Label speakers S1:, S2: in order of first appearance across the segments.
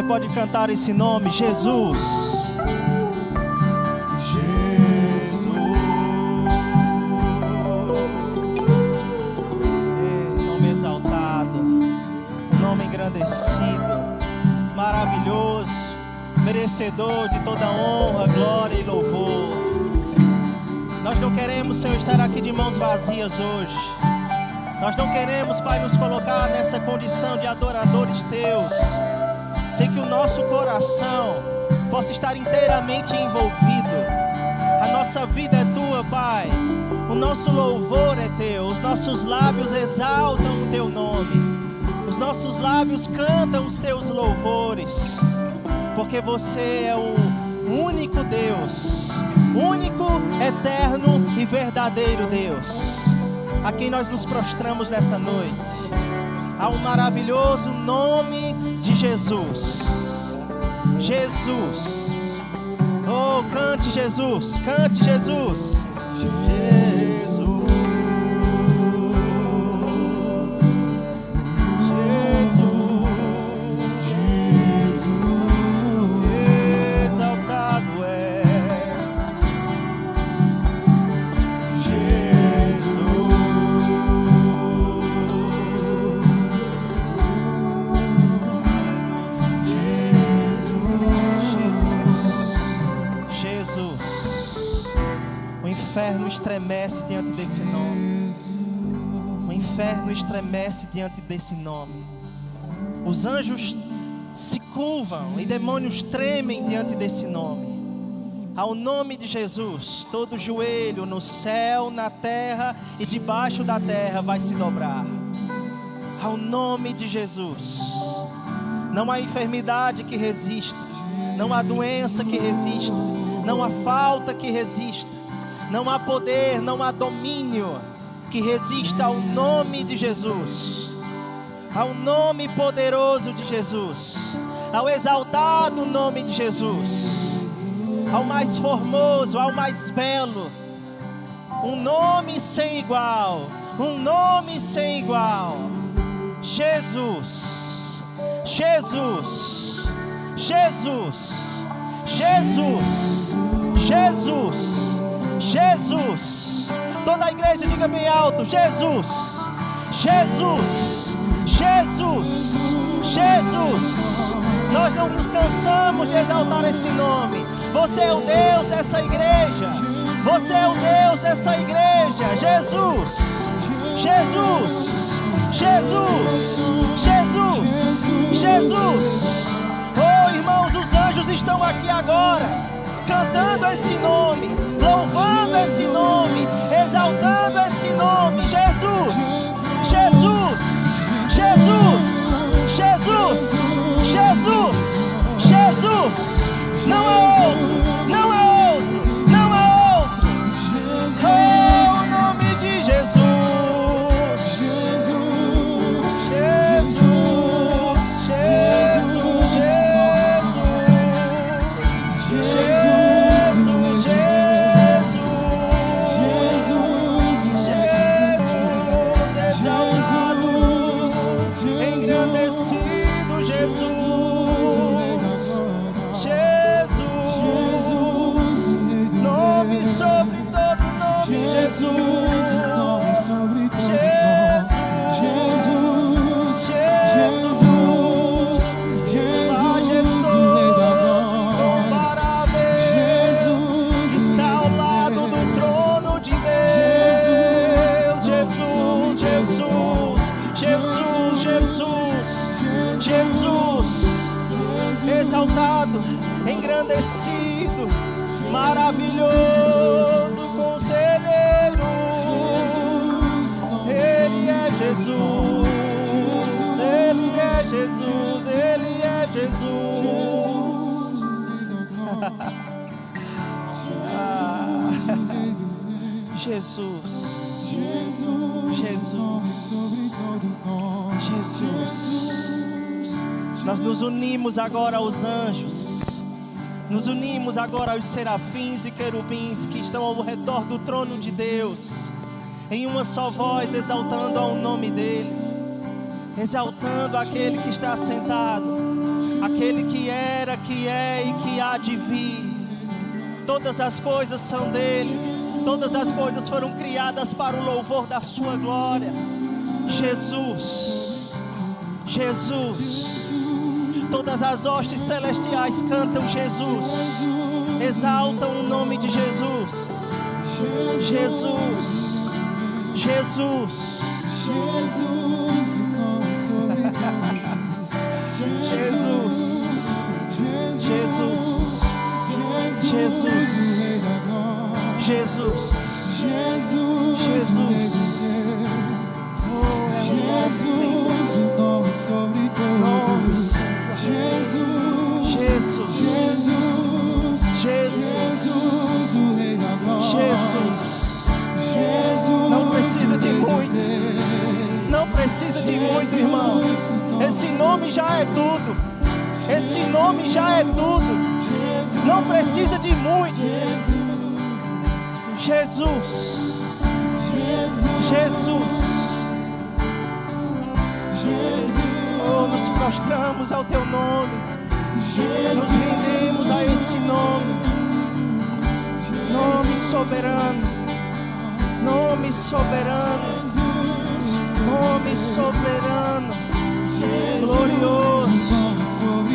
S1: pode cantar esse nome, Jesus. Nome exaltado, nome engrandecido, maravilhoso, merecedor de toda honra, glória e louvor. Nós não queremos, Senhor, estar aqui de mãos vazias hoje. Nós não queremos, Pai, nos colocar nessa condição de adoradores Teus, sem que o nosso coração possa estar inteiramente envolvido. A nossa vida é Tua, Pai. O nosso louvor é Teu. Os nossos lábios exaltam o Teu nome. Os nossos lábios cantam os Teus louvores. Porque Você é o único Deus, único, eterno e verdadeiro Deus, a quem nós nos prostramos nessa noite, ao maravilhoso nome de Jesus. Jesus. Oh, cante Jesus, cante Jesus. O inferno estremece diante desse nome. O inferno estremece diante desse nome. Os anjos se curvam e demônios tremem diante desse nome. Ao nome de Jesus, todo joelho no céu, na terra e debaixo da terra vai se dobrar. Ao nome de Jesus. Não há enfermidade que resista. Não há doença que resista. Não há falta que resista. Não há poder, não há domínio que resista ao nome de Jesus, ao nome poderoso de Jesus, ao exaltado nome de Jesus, ao mais formoso, ao mais belo, um nome sem igual, um nome sem igual. Jesus, Jesus, Jesus, Jesus, Jesus, Jesus. Toda a igreja diga bem alto: Jesus, Jesus, Jesus, Jesus. Nós não nos cansamos de exaltar esse nome. Você é o Deus dessa igreja. Você é o Deus dessa igreja. Jesus, Jesus, Jesus, Jesus, Jesus. Oh, irmãos, os anjos estão aqui agora, cantando esse nome, louvando esse nome, exaltando esse nome. Jesus, Jesus, Jesus, Jesus, Jesus, Jesus. Não é outro, não é outro, não é outro. Oh, o nome de Jesus. Exaltado, engrandecido, maravilhoso conselheiro. Ele é Jesus, Ele é Jesus, Ele é Jesus. Jesus, Jesus, Jesus. Nós nos unimos agora aos anjos, nos unimos agora aos serafins e querubins que estão ao redor do trono de Deus, em uma só voz, exaltando ao nome dEle, exaltando aquele que está sentado. aquele que era, que é e que há de vir. Todas as coisas são dele, todas as coisas foram criadas para o louvor da sua glória. Jesus, Jesus, todas as hostes celestiais cantam Jesus, exaltam o nome de Jesus. Jesus, Jesus, Jesus, Jesus, Jesus, Jesus, Jesus, Jesus. Oh,
S2: Jesus, o nome sobre todos. Jesus,
S1: Jesus,
S2: Jesus, Jesus, o Rei da Glória.
S1: Jesus.
S2: Jesus,
S1: Não precisa de muito, não precisa de muito, irmão. Esse nome já é tudo. Esse nome já é tudo. Não precisa de muito. Jesus, Jesus. Oh, nos prostramos ao teu nome, nos rendemos a esse nome, nome soberano, nome soberano, nome soberano, glorioso.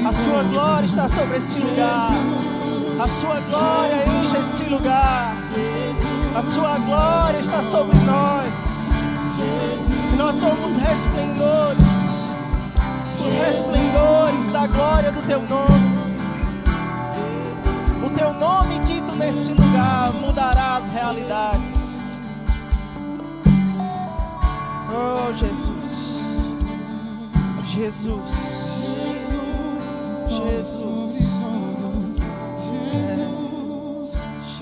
S1: A sua glória está sobre esse lugar, a sua glória enche esse lugar, a sua glória está sobre nós. Nós somos resplendores, os resplendores da glória do teu nome. O teu nome dito nesse lugar mudará as realidades. Oh, Jesus, Jesus, Jesus,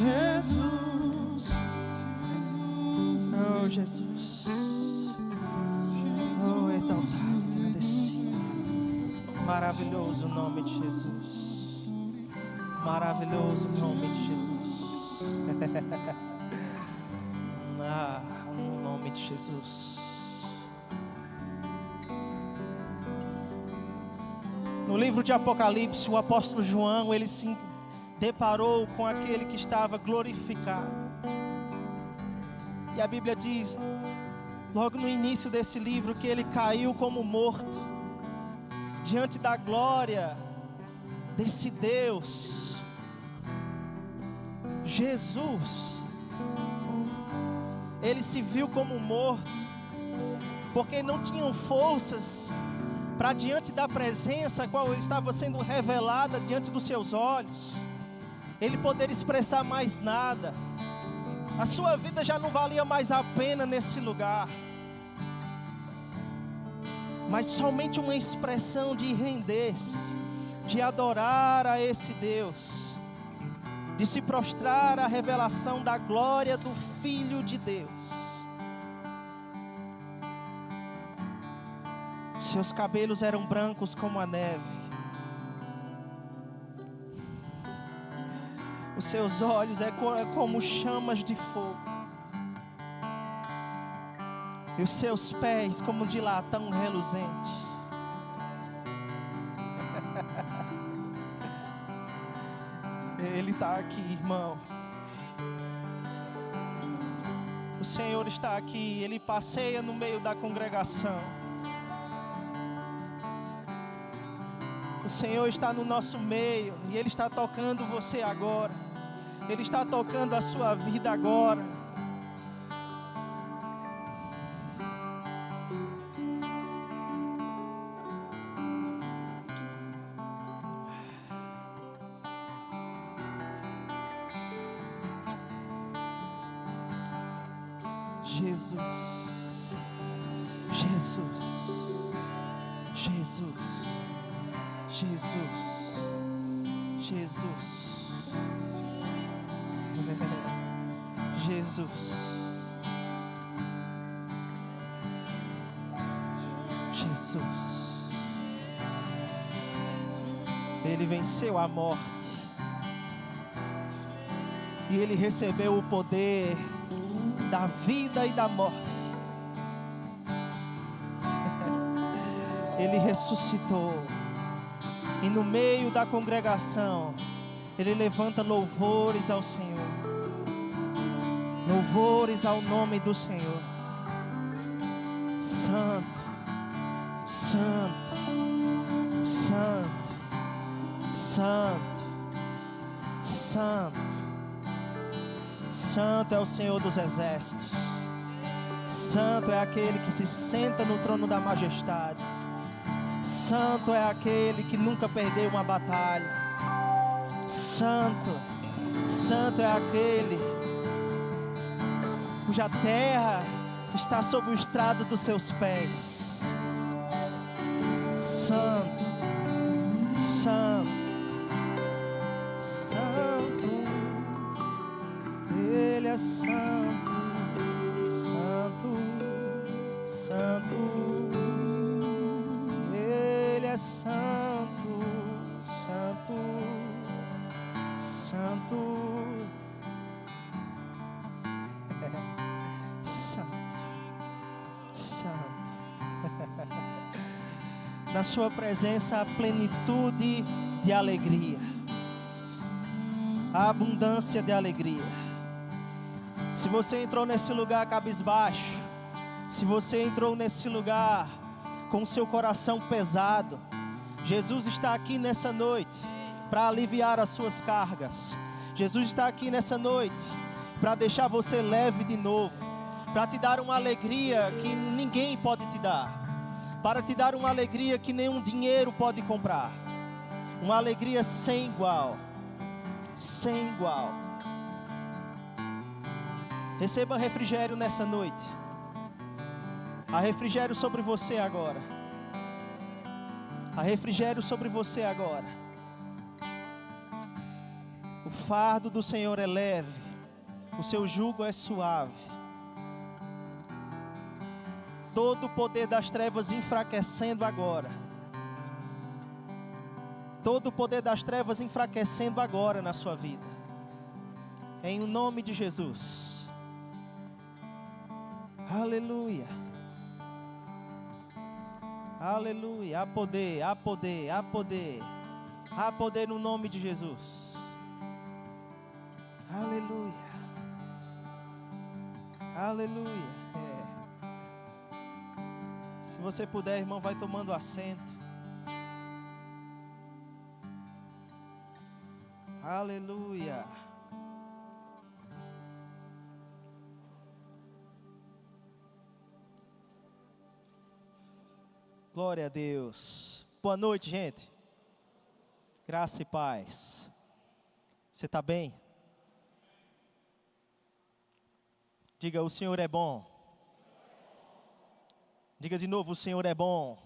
S1: Jesus, oh, Jesus. Oh, exaltado, agradecido. Maravilhoso o nome de Jesus. Maravilhoso o nome de Jesus. No nome de Jesus. No livro de Apocalipse, o apóstolo João, ele se deparou com aquele que estava glorificado. E a Bíblia diz, logo no início desse livro, que ele caiu como morto diante da glória desse Deus, Jesus. Ele se viu como morto, porque não tinham forças para, diante da presença a qual ele estava sendo revelada diante dos seus olhos, ele poder expressar mais nada. A sua vida já não valia mais a pena nesse lugar, mas somente uma expressão de render-se, de adorar a esse Deus, de se prostrar à revelação da glória do Filho de Deus. Seus cabelos eram brancos como a neve, os seus olhos como chamas de fogo, e os seus pés como de latão reluzente. Ele está aqui, irmão. O Senhor está aqui, Ele passeia no meio da congregação. O Senhor está no nosso meio e Ele está tocando você agora. Ele está tocando a sua vida agora. Jesus, Jesus, Jesus, Jesus, Jesus, Jesus, Jesus. Ele venceu a morte e Ele recebeu o poder da vida e da morte. Ele ressuscitou. E no meio da congregação, Ele levanta louvores ao Senhor. Louvores ao nome do Senhor. Santo, Santo, Santo, Santo, Santo. Santo é o Senhor dos exércitos. Santo é aquele que se senta no trono da majestade. Santo é aquele que nunca perdeu uma batalha. Santo, Santo é aquele cuja terra está sob o estrado dos seus pés. Santo, Santo, Santo. Ele é santo, santo, santo. Ele é santo, santo, santo. Santo, santo. Na sua presença há plenitude de alegria, a abundância de alegria. Se você entrou nesse lugar cabisbaixo, se você entrou nesse lugar com o seu coração pesado, Jesus está aqui nessa noite para aliviar as suas cargas. Jesus está aqui nessa noite para deixar você leve de novo, para te dar uma alegria que ninguém pode te dar, para te dar uma alegria que nenhum dinheiro pode comprar, uma alegria sem igual, sem igual. Receba refrigério nessa noite. Há refrigério sobre você agora. Há refrigério sobre você agora. O fardo do Senhor é leve, o seu jugo é suave. Todo o poder das trevas enfraquecendo agora. Todo o poder das trevas enfraquecendo agora na sua vida. Em o nome de Jesus. Aleluia. Aleluia. Há poder, há poder, há poder. Há poder no nome de Jesus. Aleluia. Aleluia. Se você puder, irmão, vai tomando assento. Aleluia. Glória a Deus. Boa noite, gente. Graça e paz. Você está bem? Diga, o Senhor é bom. Diga de novo, o Senhor é bom.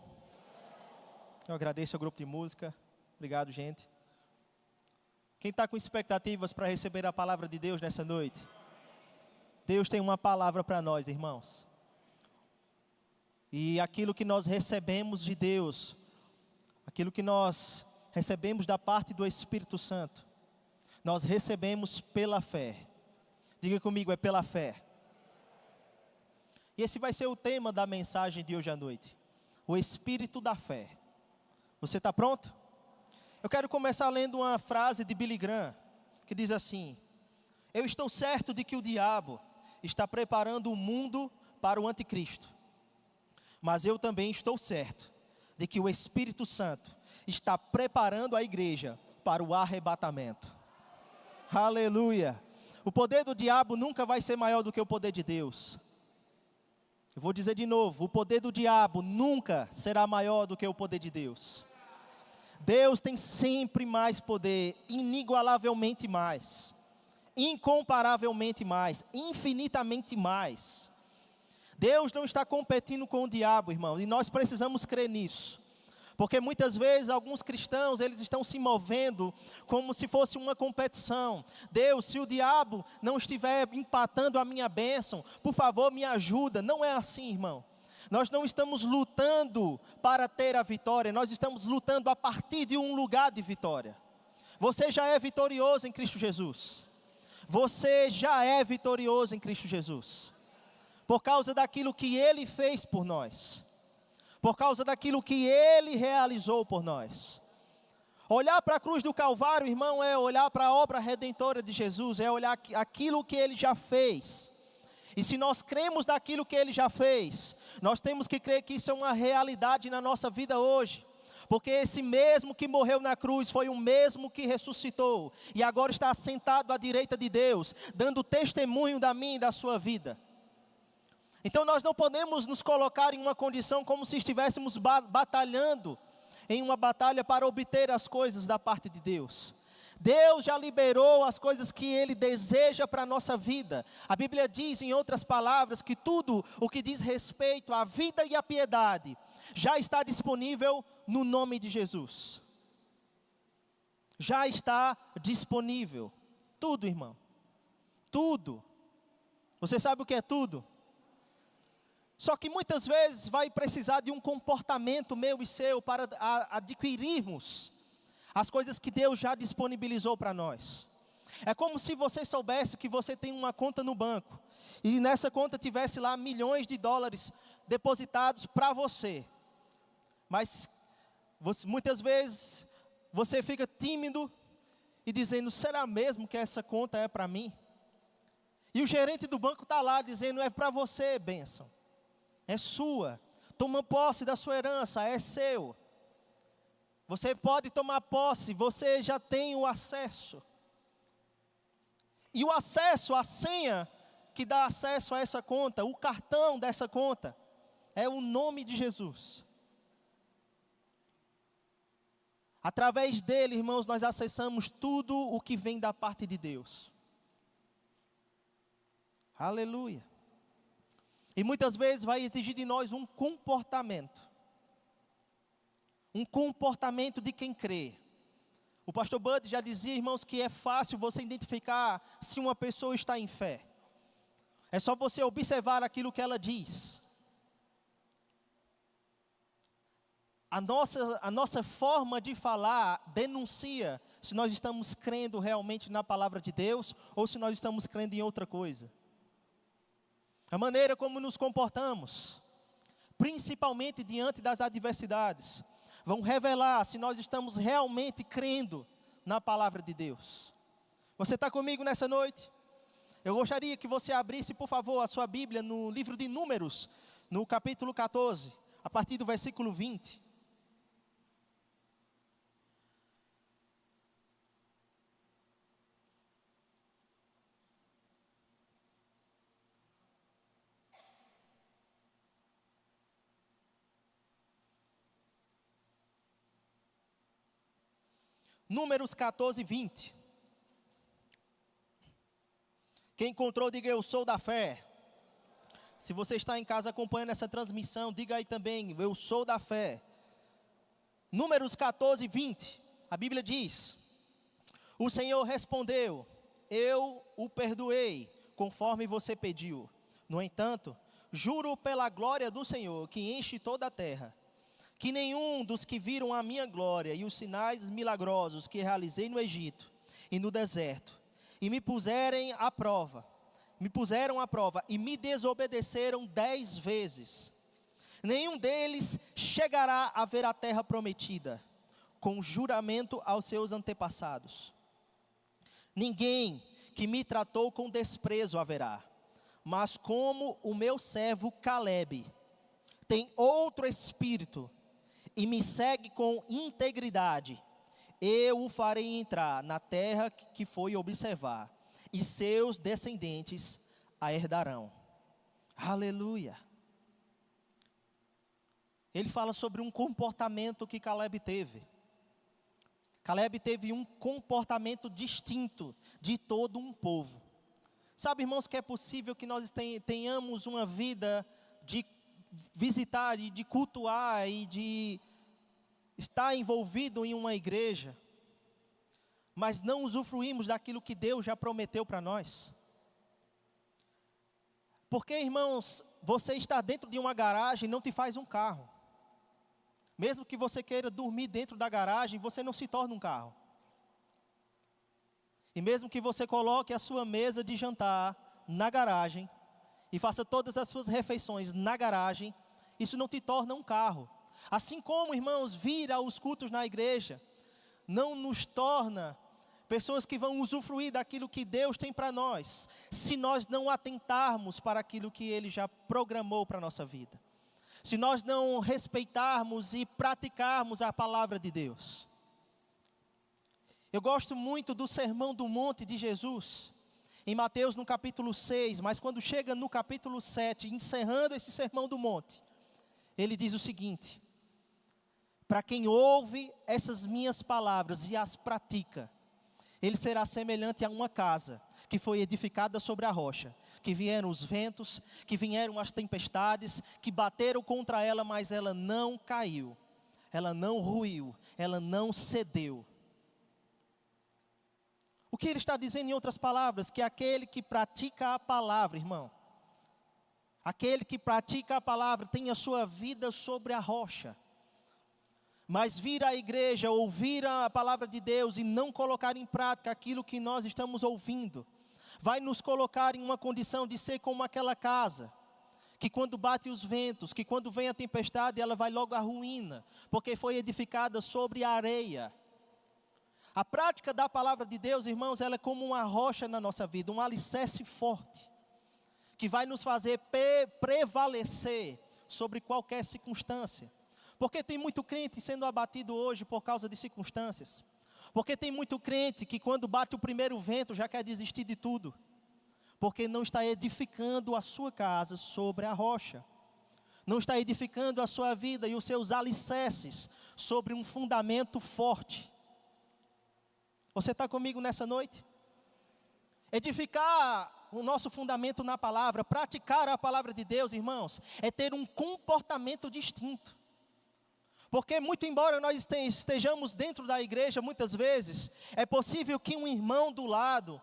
S1: Eu agradeço ao grupo de música. Obrigado, gente. Quem está com expectativas para receber a palavra de Deus nessa noite? Deus tem uma palavra para nós, irmãos. E aquilo que nós recebemos de Deus, aquilo que nós recebemos da parte do Espírito Santo, nós recebemos pela fé. Diga comigo, é pela fé. E esse vai ser o tema da mensagem de hoje à noite. O Espírito da fé. Você está pronto? Eu quero começar lendo uma frase de Billy Graham, que diz assim: eu estou certo de que o diabo está preparando o mundo para o anticristo. Mas eu também estou certo de que o Espírito Santo está preparando a igreja para o arrebatamento. Aleluia. O poder do diabo nunca vai ser maior do que o poder de Deus. Eu vou dizer de novo, o poder do diabo nunca será maior do que o poder de Deus. Deus tem sempre mais poder, inigualavelmente mais, incomparavelmente mais, infinitamente mais. Deus não está competindo com o diabo, irmão, e nós precisamos crer nisso. Porque muitas vezes alguns cristãos, eles estão se movendo como se fosse uma competição. Deus, se o diabo não estiver empatando a minha bênção, por favor me ajuda. Não é assim, irmão. Nós não estamos lutando para ter a vitória, nós estamos lutando a partir de um lugar de vitória. Você já é vitorioso em Cristo Jesus. Você já é vitorioso em Cristo Jesus. Por causa daquilo que Ele fez por nós. Por causa daquilo que Ele realizou por nós. Olhar para a cruz do Calvário, irmão, é olhar para a obra redentora de Jesus, é olhar aquilo que Ele já fez. E se nós cremos naquilo que Ele já fez, nós temos que crer que isso é uma realidade na nossa vida hoje. Porque esse mesmo que morreu na cruz foi o mesmo que ressuscitou. E agora está sentado à direita de Deus, dando testemunho da minha e da sua vida. Então nós não podemos nos colocar em uma condição como se estivéssemos batalhando em uma batalha para obter as coisas da parte de Deus. Deus já liberou as coisas que Ele deseja para a nossa vida. A Bíblia diz, em outras palavras, que tudo o que diz respeito à vida e à piedade já está disponível no nome de Jesus. Já está disponível. Tudo, irmão. Tudo. Você sabe o que é tudo? Só que muitas vezes vai precisar de um comportamento meu e seu para adquirirmos as coisas que Deus já disponibilizou para nós. É como se você soubesse que você tem uma conta no banco e nessa conta tivesse lá milhões de dólares depositados para você. Mas muitas vezes você fica tímido e dizendo, será mesmo que essa conta é para mim? E o gerente do banco está lá dizendo, é para você, bênção. É sua, toma posse da sua herança, é seu. Você pode tomar posse, você já tem o acesso. E o acesso, a senha que dá acesso a essa conta, o cartão dessa conta, é o nome de Jesus. Através dele, irmãos, nós acessamos tudo o que vem da parte de Deus. Aleluia. E muitas vezes vai exigir de nós um comportamento. Um comportamento de quem crê. O pastor Bud já dizia, irmãos, que é fácil você identificar se uma pessoa está em fé. É só você observar aquilo que ela diz. A nossa forma de falar denuncia se nós estamos crendo realmente na palavra de Deus ou se nós estamos crendo em outra coisa. A maneira como nos comportamos, principalmente diante das adversidades, vão revelar se nós estamos realmente crendo na palavra de Deus. Você está comigo nessa noite? Eu gostaria que você abrisse, por favor, a sua Bíblia no livro de Números, no capítulo 14, a partir do versículo 20. Números 14, 20. Quem encontrou, diga eu sou da fé. Se você está em casa acompanhando essa transmissão, diga aí também, eu sou da fé. Números 14, 20. A Bíblia diz, o Senhor respondeu, eu o perdoei, conforme você pediu. No entanto, juro pela glória do Senhor, que enche toda a terra, que nenhum dos que viram a minha glória e os sinais milagrosos que realizei no Egito e no deserto, e me puseram à prova e me desobedeceram 10 vezes, nenhum deles chegará a ver a terra prometida, com juramento aos seus antepassados. Ninguém que me tratou com desprezo haverá, mas como o meu servo Calebe tem outro espírito, e me segue com integridade, eu o farei entrar na terra que foi observar, e seus descendentes a herdarão. Aleluia. Ele fala sobre um comportamento que Calebe teve. Calebe teve um comportamento distinto de todo um povo. Sabe, irmãos, que é possível que nós tenhamos uma vida de visitar e de cultuar e de estar envolvido em uma igreja, mas não usufruímos daquilo que Deus já prometeu para nós. Porque, irmãos, você estar dentro de uma garagem não te faz um carro. Mesmo que você queira dormir dentro da garagem, você não se torna um carro. E mesmo que você coloque a sua mesa de jantar na garagem e faça todas as suas refeições na garagem, isso não te torna um carro. Assim como, irmãos, vir aos cultos na igreja não nos torna pessoas que vão usufruir daquilo que Deus tem para nós, se nós não atentarmos para aquilo que Ele já programou para a nossa vida. Se nós não respeitarmos e praticarmos a palavra de Deus. Eu gosto muito do Sermão do Monte de Jesus, em Mateus no capítulo 6, mas quando chega no capítulo 7, encerrando esse Sermão do Monte, ele diz o seguinte: para quem ouve essas minhas palavras e as pratica, ele será semelhante a uma casa que foi edificada sobre a rocha, que vieram os ventos, que vieram as tempestades, que bateram contra ela, mas ela não caiu, ela não ruiu, ela não cedeu. O que ele está dizendo em outras palavras? Que aquele que pratica a palavra, irmão, aquele que pratica a palavra tem a sua vida sobre a rocha. Mas vir à igreja, ouvir a palavra de Deus e não colocar em prática aquilo que nós estamos ouvindo, vai nos colocar em uma condição de ser como aquela casa, que quando bate os ventos, que quando vem a tempestade, ela vai logo à ruína, porque foi edificada sobre a areia. A prática da palavra de Deus, irmãos, ela é como uma rocha na nossa vida, um alicerce forte, que vai nos fazer prevalecer sobre qualquer circunstância. Porque tem muito crente sendo abatido hoje por causa de circunstâncias. Porque tem muito crente que quando bate o primeiro vento já quer desistir de tudo. Porque não está edificando a sua casa sobre a rocha. Não está edificando a sua vida e os seus alicerces sobre um fundamento forte. Você está comigo nessa noite? Edificar o nosso fundamento na palavra, praticar a palavra de Deus, irmãos, é ter um comportamento distinto. Porque muito embora nós estejamos dentro da igreja, muitas vezes, é possível que um irmão do lado,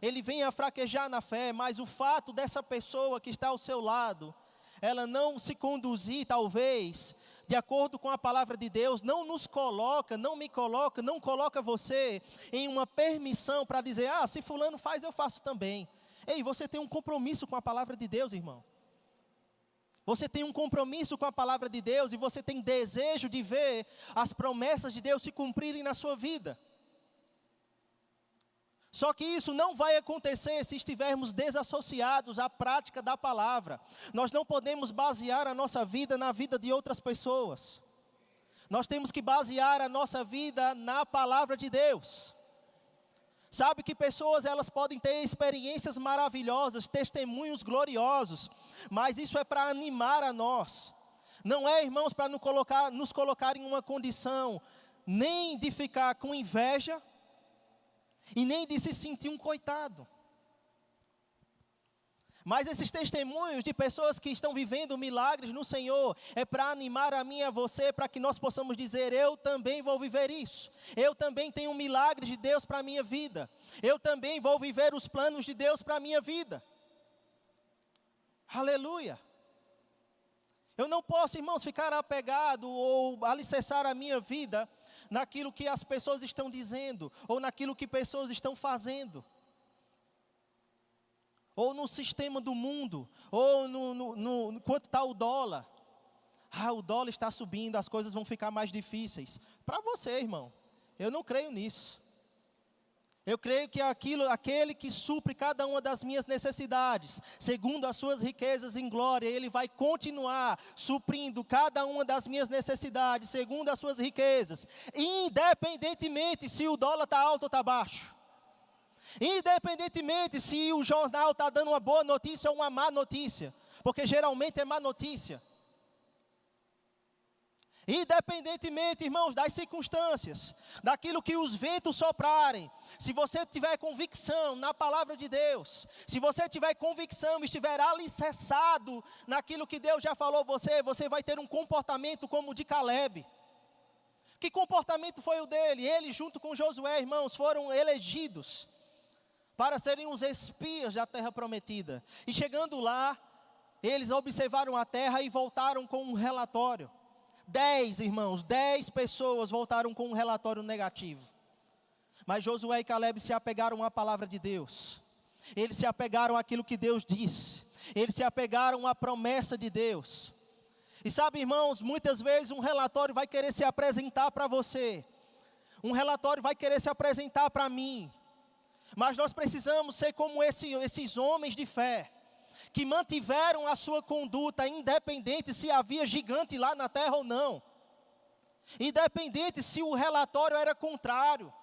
S1: ele venha fraquejar na fé, mas o fato dessa pessoa que está ao seu lado, ela não se conduzir, talvez, de acordo com a palavra de Deus, não nos coloca, não me coloca, não coloca você em uma permissão para dizer, se fulano faz, eu faço também. Ei, você tem um compromisso com a palavra de Deus, irmão. Você tem um compromisso com a palavra de Deus e você tem desejo de ver as promessas de Deus se cumprirem na sua vida. Só que isso não vai acontecer se estivermos desassociados à prática da palavra. Nós não podemos basear a nossa vida na vida de outras pessoas. Nós temos que basear a nossa vida na palavra de Deus. Sabe que pessoas, elas podem ter experiências maravilhosas, testemunhos gloriosos, mas isso é para animar a nós. Não é, irmãos, para nos colocar em uma condição nem de ficar com inveja e nem de se sentir um coitado. Mas esses testemunhos de pessoas que estão vivendo milagres no Senhor, é para animar a mim e a você, para que nós possamos dizer, eu também vou viver isso. Eu também tenho um milagre de Deus para a minha vida. Eu também vou viver os planos de Deus para a minha vida. Aleluia. Eu não posso, irmãos, ficar apegado ou alicerçar a minha vida naquilo que as pessoas estão dizendo, ou naquilo que pessoas estão fazendo. Ou no sistema do mundo, ou no quanto está o dólar. O dólar está subindo, as coisas vão ficar mais difíceis. Para você, irmão, eu não creio nisso. Eu creio que aquele que supre cada uma das minhas necessidades, segundo as suas riquezas em glória, Ele vai continuar suprindo cada uma das minhas necessidades, segundo as suas riquezas, independentemente se o dólar está alto ou está baixo. Independentemente se o jornal está dando uma boa notícia ou uma má notícia, porque geralmente é má notícia. Independentemente, irmãos, das circunstâncias, daquilo que os ventos soprarem, se você tiver convicção na palavra de Deus, se você tiver convicção e estiver alicerçado naquilo que Deus já falou você vai ter um comportamento como o de Caleb. Que comportamento foi o dele? Ele junto com Josué, irmãos, foram elegidos para serem os espias da terra prometida. E chegando lá, eles observaram a terra e voltaram com um relatório. 10 pessoas voltaram com um relatório negativo. Mas Josué e Caleb se apegaram à palavra de Deus. Eles se apegaram àquilo que Deus disse. Eles se apegaram à promessa de Deus. E sabe, irmãos, muitas vezes um relatório vai querer se apresentar para você. Um relatório vai querer se apresentar para mim. Mas nós precisamos ser como esses homens de fé, que mantiveram a sua conduta independente se havia gigante lá na terra ou não. Independente se o relatório era contrário.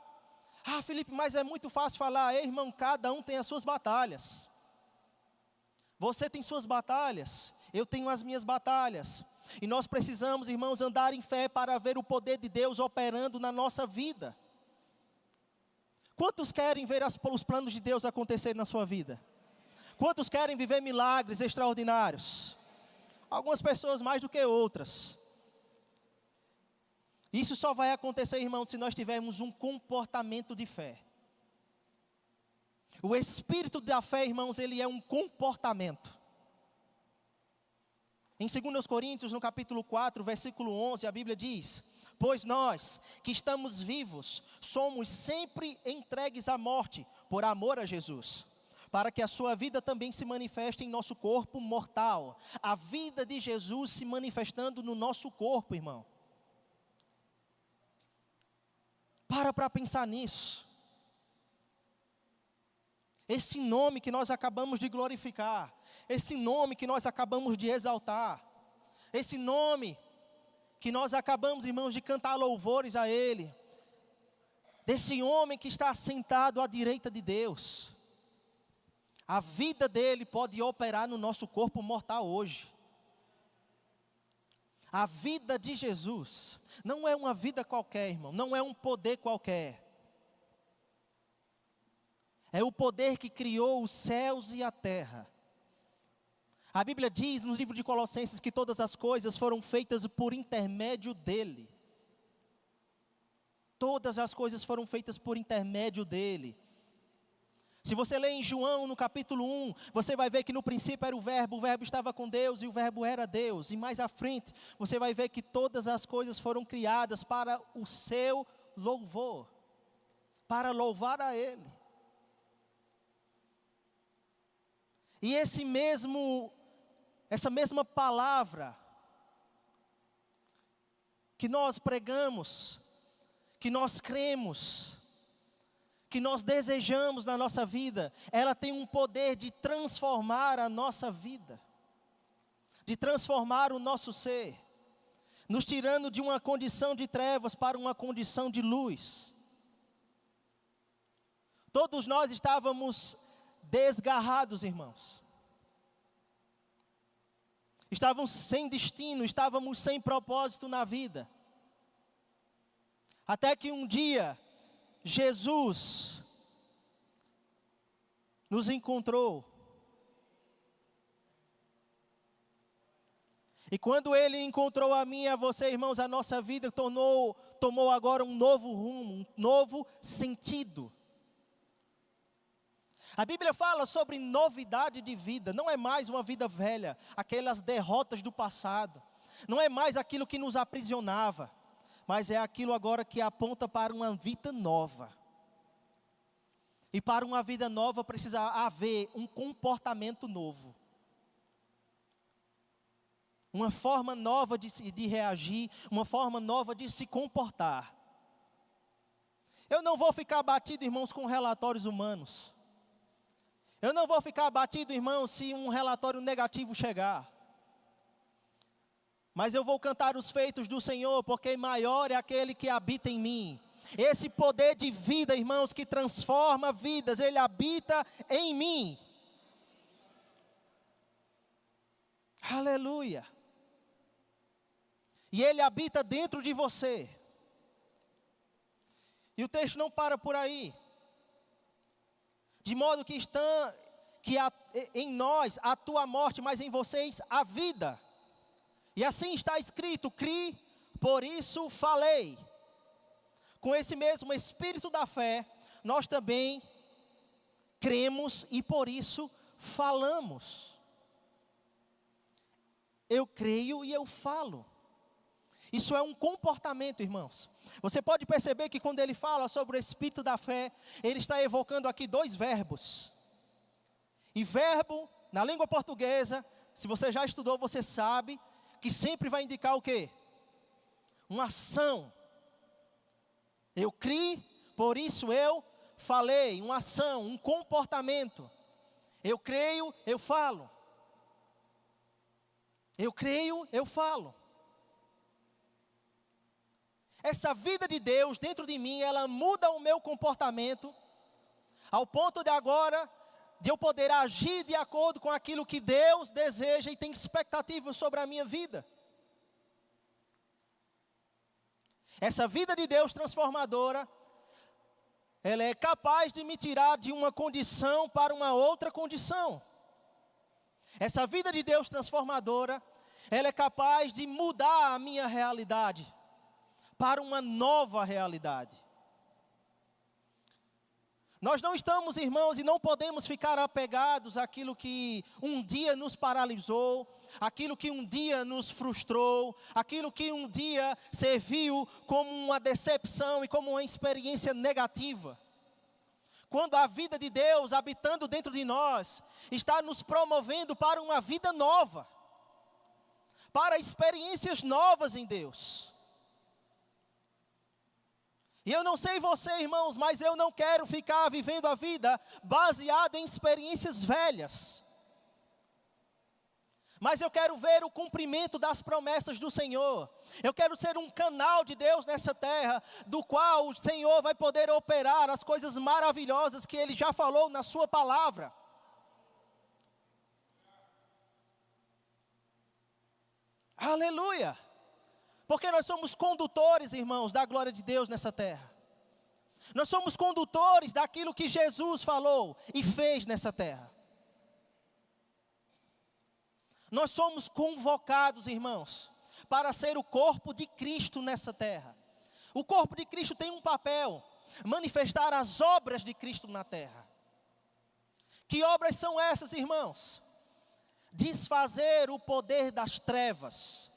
S1: Ah, Felipe, mas é muito fácil falar. Ei, irmão, cada um tem as suas batalhas. Você tem suas batalhas, eu tenho as minhas batalhas. E nós precisamos, irmãos, andar em fé para ver o poder de Deus operando na nossa vida. Quantos querem ver os planos de Deus acontecer na sua vida? Quantos querem viver milagres extraordinários? Algumas pessoas mais do que outras. Isso só vai acontecer, irmãos, se nós tivermos um comportamento de fé. O espírito da fé, irmãos, ele é um comportamento. Em 2 Coríntios, no capítulo 4, versículo 11, a Bíblia diz: pois nós, que estamos vivos, somos sempre entregues à morte, por amor a Jesus, para que a sua vida também se manifeste em nosso corpo mortal. A vida de Jesus se manifestando no nosso corpo, irmão. Para pensar nisso. Esse nome que nós acabamos de glorificar, esse nome que nós acabamos de exaltar, esse nome que nós acabamos, irmãos, de cantar louvores a Ele, desse homem que está sentado à direita de Deus, a vida dele pode operar no nosso corpo mortal hoje. A vida de Jesus não é uma vida qualquer, irmão, não é um poder qualquer. É o poder que criou os céus e a terra. A Bíblia diz no livro de Colossenses que todas as coisas foram feitas por intermédio dele. Todas as coisas foram feitas por intermédio dele. Se você ler em João, no capítulo 1, você vai ver que no princípio era o verbo estava com Deus e o verbo era Deus. E mais à frente, você vai ver que todas as coisas foram criadas para o seu louvor, para louvar a Ele. E essa mesma palavra que nós pregamos, que nós cremos, que nós desejamos na nossa vida, ela tem um poder de transformar a nossa vida, de transformar o nosso ser, nos tirando de uma condição de trevas para uma condição de luz. Todos nós estávamos desgarrados, irmãos. Estávamos sem destino, estávamos sem propósito na vida. Até que um dia, Jesus nos encontrou. E quando Ele encontrou a mim e a você, irmãos, a nossa vida tomou agora um novo rumo, um novo sentido. A Bíblia fala sobre novidade de vida, não é mais uma vida velha, aquelas derrotas do passado, não é mais aquilo que nos aprisionava, mas é aquilo agora que aponta para uma vida nova. E para uma vida nova precisa haver um comportamento novo, uma forma nova de reagir, uma forma nova de se comportar. Eu não vou ficar abatido, irmãos, com relatórios humanos. Eu não vou ficar abatido, irmão, se um relatório negativo chegar. Mas eu vou cantar os feitos do Senhor, porque maior é aquele que habita em mim. Esse poder de vida, irmãos, que transforma vidas, ele habita em mim. Aleluia. E ele habita dentro de você. E o texto não para por aí. De modo que em nós atua a morte, mas em vocês a vida. E assim está escrito: cri, por isso falei. Com esse mesmo espírito da fé, nós também cremos e por isso falamos. Eu creio e eu falo. Isso é um comportamento, irmãos. Você pode perceber que quando ele fala sobre o espírito da fé, ele está evocando aqui dois verbos. E verbo, na língua portuguesa, se você já estudou, você sabe que sempre vai indicar o quê? Uma ação. Eu criei, por isso eu falei. Uma ação, um comportamento. Eu creio, eu falo. Eu creio, eu falo. Essa vida de Deus dentro de mim, ela muda o meu comportamento, ao ponto de agora, de eu poder agir de acordo com aquilo que Deus deseja e tem expectativa sobre a minha vida. Essa vida de Deus transformadora, ela é capaz de me tirar de uma condição para uma outra condição. Essa vida de Deus transformadora, ela é capaz de mudar a minha realidade para uma nova realidade. Nós não estamos, irmãos, e não podemos ficar apegados àquilo que um dia nos paralisou, aquilo que um dia nos frustrou, aquilo que um dia serviu como uma decepção e como uma experiência negativa. Quando a vida de Deus habitando dentro de nós, está nos promovendo para uma vida nova, para experiências novas em Deus. E eu não sei você, irmãos, mas eu não quero ficar vivendo a vida baseado em experiências velhas. Mas eu quero ver o cumprimento das promessas do Senhor. Eu quero ser um canal de Deus nessa terra, do qual o Senhor vai poder operar as coisas maravilhosas que Ele já falou na sua palavra. Aleluia! Porque nós somos condutores, irmãos, da glória de Deus nessa terra. Nós somos condutores daquilo que Jesus falou e fez nessa terra. Nós somos convocados, irmãos, para ser o corpo de Cristo nessa terra. O corpo de Cristo tem um papel, manifestar as obras de Cristo na terra. Que obras são essas, irmãos? Desfazer o poder das trevas.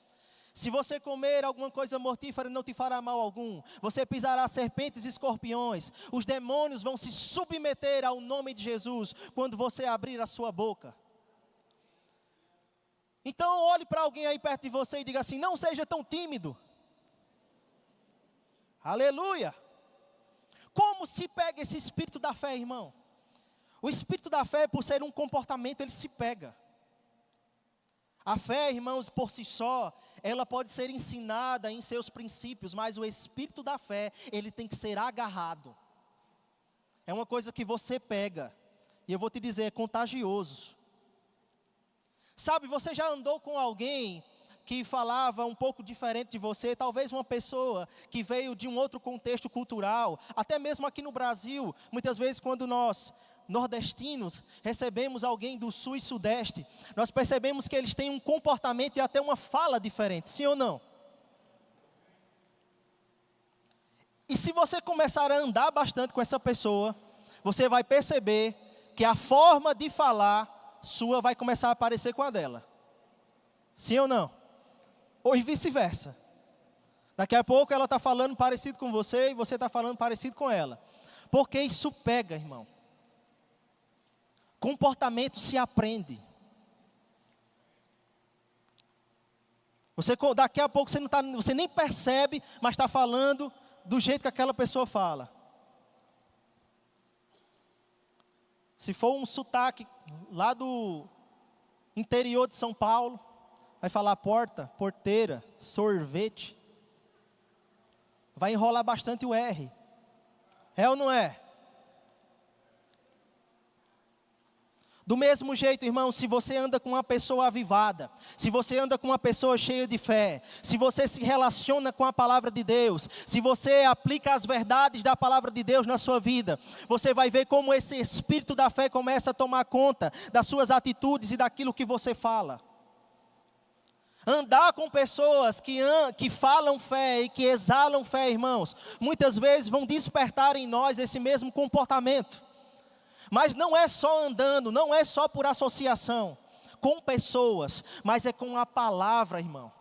S1: Se você comer alguma coisa mortífera, não te fará mal algum. Você pisará serpentes e escorpiões. Os demônios vão se submeter ao nome de Jesus quando você abrir a sua boca. Então olhe para alguém aí perto de você e diga assim: não seja tão tímido. Aleluia! Como se pega esse espírito da fé, irmão? O espírito da fé, por ser um comportamento, ele se pega. A fé, irmãos, por si só, ela pode ser ensinada em seus princípios, mas o espírito da fé, ele tem que ser agarrado. É uma coisa que você pega, e eu vou te dizer, é contagioso. Sabe, você já andou com alguém que falava um pouco diferente de você, talvez uma pessoa que veio de um outro contexto cultural, até mesmo aqui no Brasil, muitas vezes quando nós, nordestinos, recebemos alguém do sul e sudeste, nós percebemos que eles têm um comportamento e até uma fala diferente, sim ou não? E se você começar a andar bastante com essa pessoa, você vai perceber que a forma de falar sua vai começar a parecer com a dela, sim ou não? Ou vice-versa. Daqui a pouco ela está falando parecido com você e você está falando parecido com ela. Porque isso pega, irmão. Comportamento se aprende. Daqui a pouco você nem percebe, mas está falando do jeito que aquela pessoa fala. Se for um sotaque lá do interior de São Paulo, vai falar porta, porteira, sorvete. Vai enrolar bastante o R. É ou não é? Do mesmo jeito, irmão, se você anda com uma pessoa avivada, se você anda com uma pessoa cheia de fé, se você se relaciona com a palavra de Deus, se você aplica as verdades da palavra de Deus na sua vida, você vai ver como esse espírito da fé começa a tomar conta das suas atitudes e daquilo que você fala. Andar com pessoas que falam fé e que exalam fé, irmãos, muitas vezes vão despertar em nós esse mesmo comportamento. Mas não é só andando, não é só por associação com pessoas, mas é com a palavra, irmão.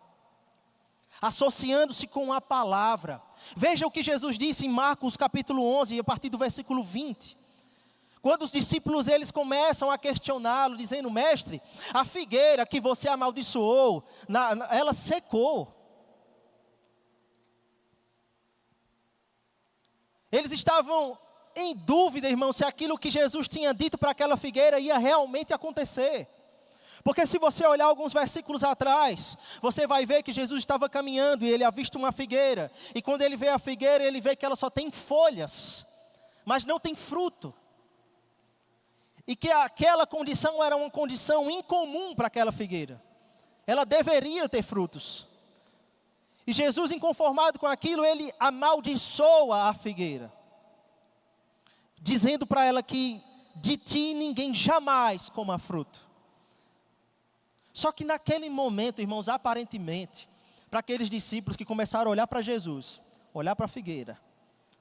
S1: Associando-se com a palavra. Veja o que Jesus disse em Marcos capítulo 11, a partir do versículo 20. Quando os discípulos eles começam a questioná-lo, dizendo: mestre, a figueira que você amaldiçoou, ela secou. Eles estavam em dúvida, irmão, se aquilo que Jesus tinha dito para aquela figueira ia realmente acontecer. Porque se você olhar alguns versículos atrás, você vai ver que Jesus estava caminhando e ele avista uma figueira. E quando ele vê a figueira, ele vê que ela só tem folhas, mas não tem fruto. E que aquela condição era uma condição incomum para aquela figueira. Ela deveria ter frutos. E Jesus, inconformado com aquilo, ele amaldiçoa a figueira, dizendo para ela que de ti ninguém jamais coma fruto. Só que naquele momento, irmãos, aparentemente, para aqueles discípulos que começaram a olhar para Jesus, olhar para a figueira,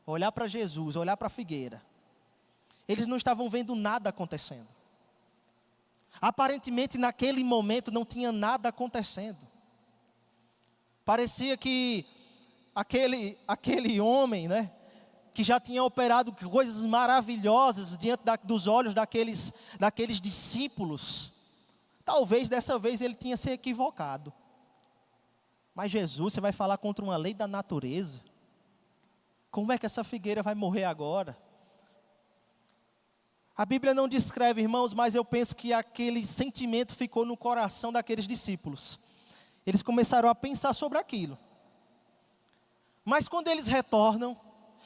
S1: olhar para Jesus, olhar para a figueira, eles não estavam vendo nada acontecendo. Aparentemente, naquele momento, não tinha nada acontecendo. Parecia que aquele homem, né, que já tinha operado coisas maravilhosas diante dos olhos daqueles discípulos, talvez dessa vez ele tinha se equivocado. Mas Jesus, você vai falar contra uma lei da natureza? Como é que essa figueira vai morrer agora? A Bíblia não descreve, irmãos, mas eu penso que aquele sentimento ficou no coração daqueles discípulos. Eles começaram a pensar sobre aquilo. Mas quando eles retornam,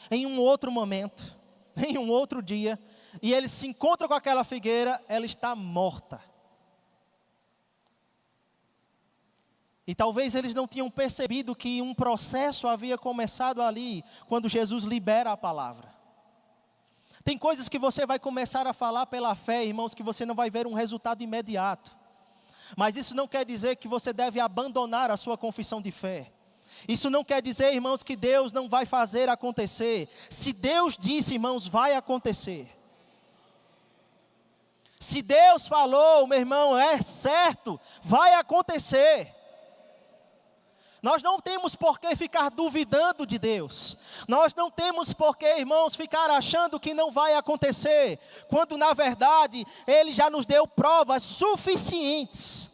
S1: em um outro momento, em um outro dia, e eles se encontram com aquela figueira, ela está morta. E talvez eles não tinham percebido que um processo havia começado ali, quando Jesus libera a palavra. Tem coisas que você vai começar a falar pela fé, irmãos, que você não vai ver um resultado imediato. Mas isso não quer dizer que você deve abandonar a sua confissão de fé. Isso não quer dizer, irmãos, que Deus não vai fazer acontecer. Se Deus disse, irmãos, vai acontecer. Se Deus falou, meu irmão, é certo, vai acontecer. Nós não temos por que ficar duvidando de Deus. Nós não temos por que, irmãos, ficar achando que não vai acontecer, quando na verdade Ele já nos deu provas suficientes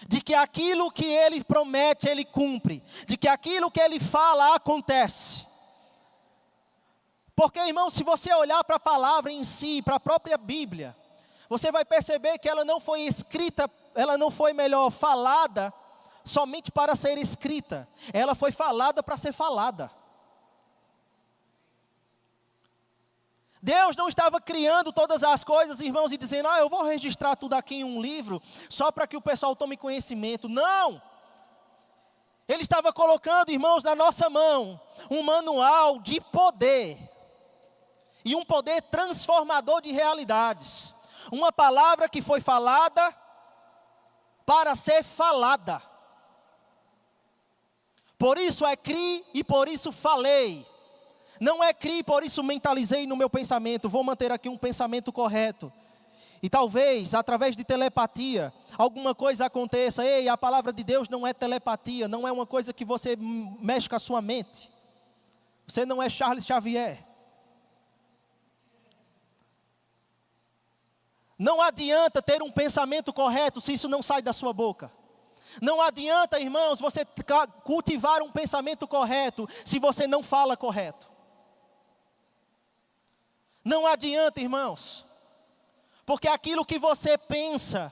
S1: de que aquilo que Ele promete, Ele cumpre, de que aquilo que Ele fala acontece. Porque, irmão, se você olhar para a palavra em si, para a própria Bíblia, você vai perceber que ela não foi escrita, ela não foi, falada somente para ser escrita, ela foi falada para ser falada. Deus não estava criando todas as coisas, irmãos, e dizendo, eu vou registrar tudo aqui em um livro, só para que o pessoal tome conhecimento. Não! Ele estava colocando, irmãos, na nossa mão, um manual de poder, e um poder transformador de realidades. Uma palavra que foi falada para ser falada. Por isso é cri e por isso falei. Não é cri, por isso mentalizei no meu pensamento. Vou manter aqui um pensamento correto. E talvez, através de telepatia, alguma coisa aconteça. Ei, a palavra de Deus não é telepatia. Não é uma coisa que você mexe com a sua mente. Você não é Charles Xavier. Não adianta ter um pensamento correto se isso não sai da sua boca. Não adianta, irmãos, você cultivar um pensamento correto se você não fala correto. Não adianta, irmãos, porque aquilo que você pensa,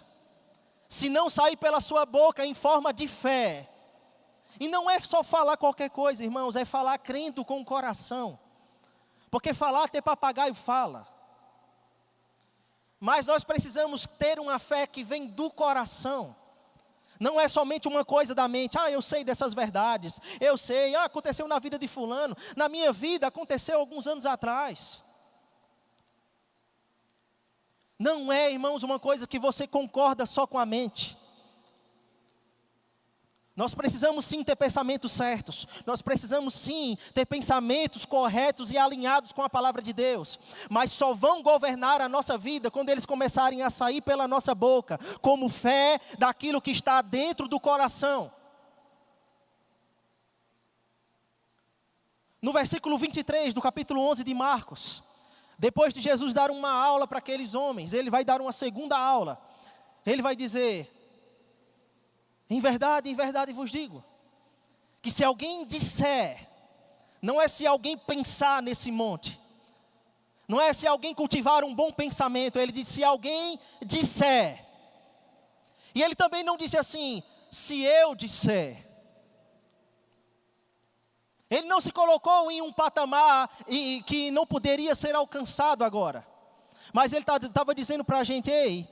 S1: se não sair pela sua boca em forma de fé, e não é só falar qualquer coisa, irmãos, é falar crendo com o coração, porque falar até papagaio fala, mas nós precisamos ter uma fé que vem do coração. Não é somente uma coisa da mente, eu sei dessas verdades, eu sei, aconteceu na vida de fulano, na minha vida aconteceu alguns anos atrás. Não é, irmãos, uma coisa que você concorda só com a mente. Nós precisamos sim ter pensamentos certos, nós precisamos sim ter pensamentos corretos e alinhados com a palavra de Deus, mas só vão governar a nossa vida quando eles começarem a sair pela nossa boca, como fé daquilo que está dentro do coração. No versículo 23 do capítulo 11 de Marcos, depois de Jesus dar uma aula para aqueles homens, ele vai dar uma segunda aula, ele vai dizer: em verdade vos digo, que se alguém disser, não é se alguém pensar nesse monte, não é se alguém cultivar um bom pensamento, ele diz se alguém disser. E ele também não disse assim, se eu disser. Ele não se colocou em um patamar que não poderia ser alcançado agora. Mas ele estava dizendo para a gente, ei,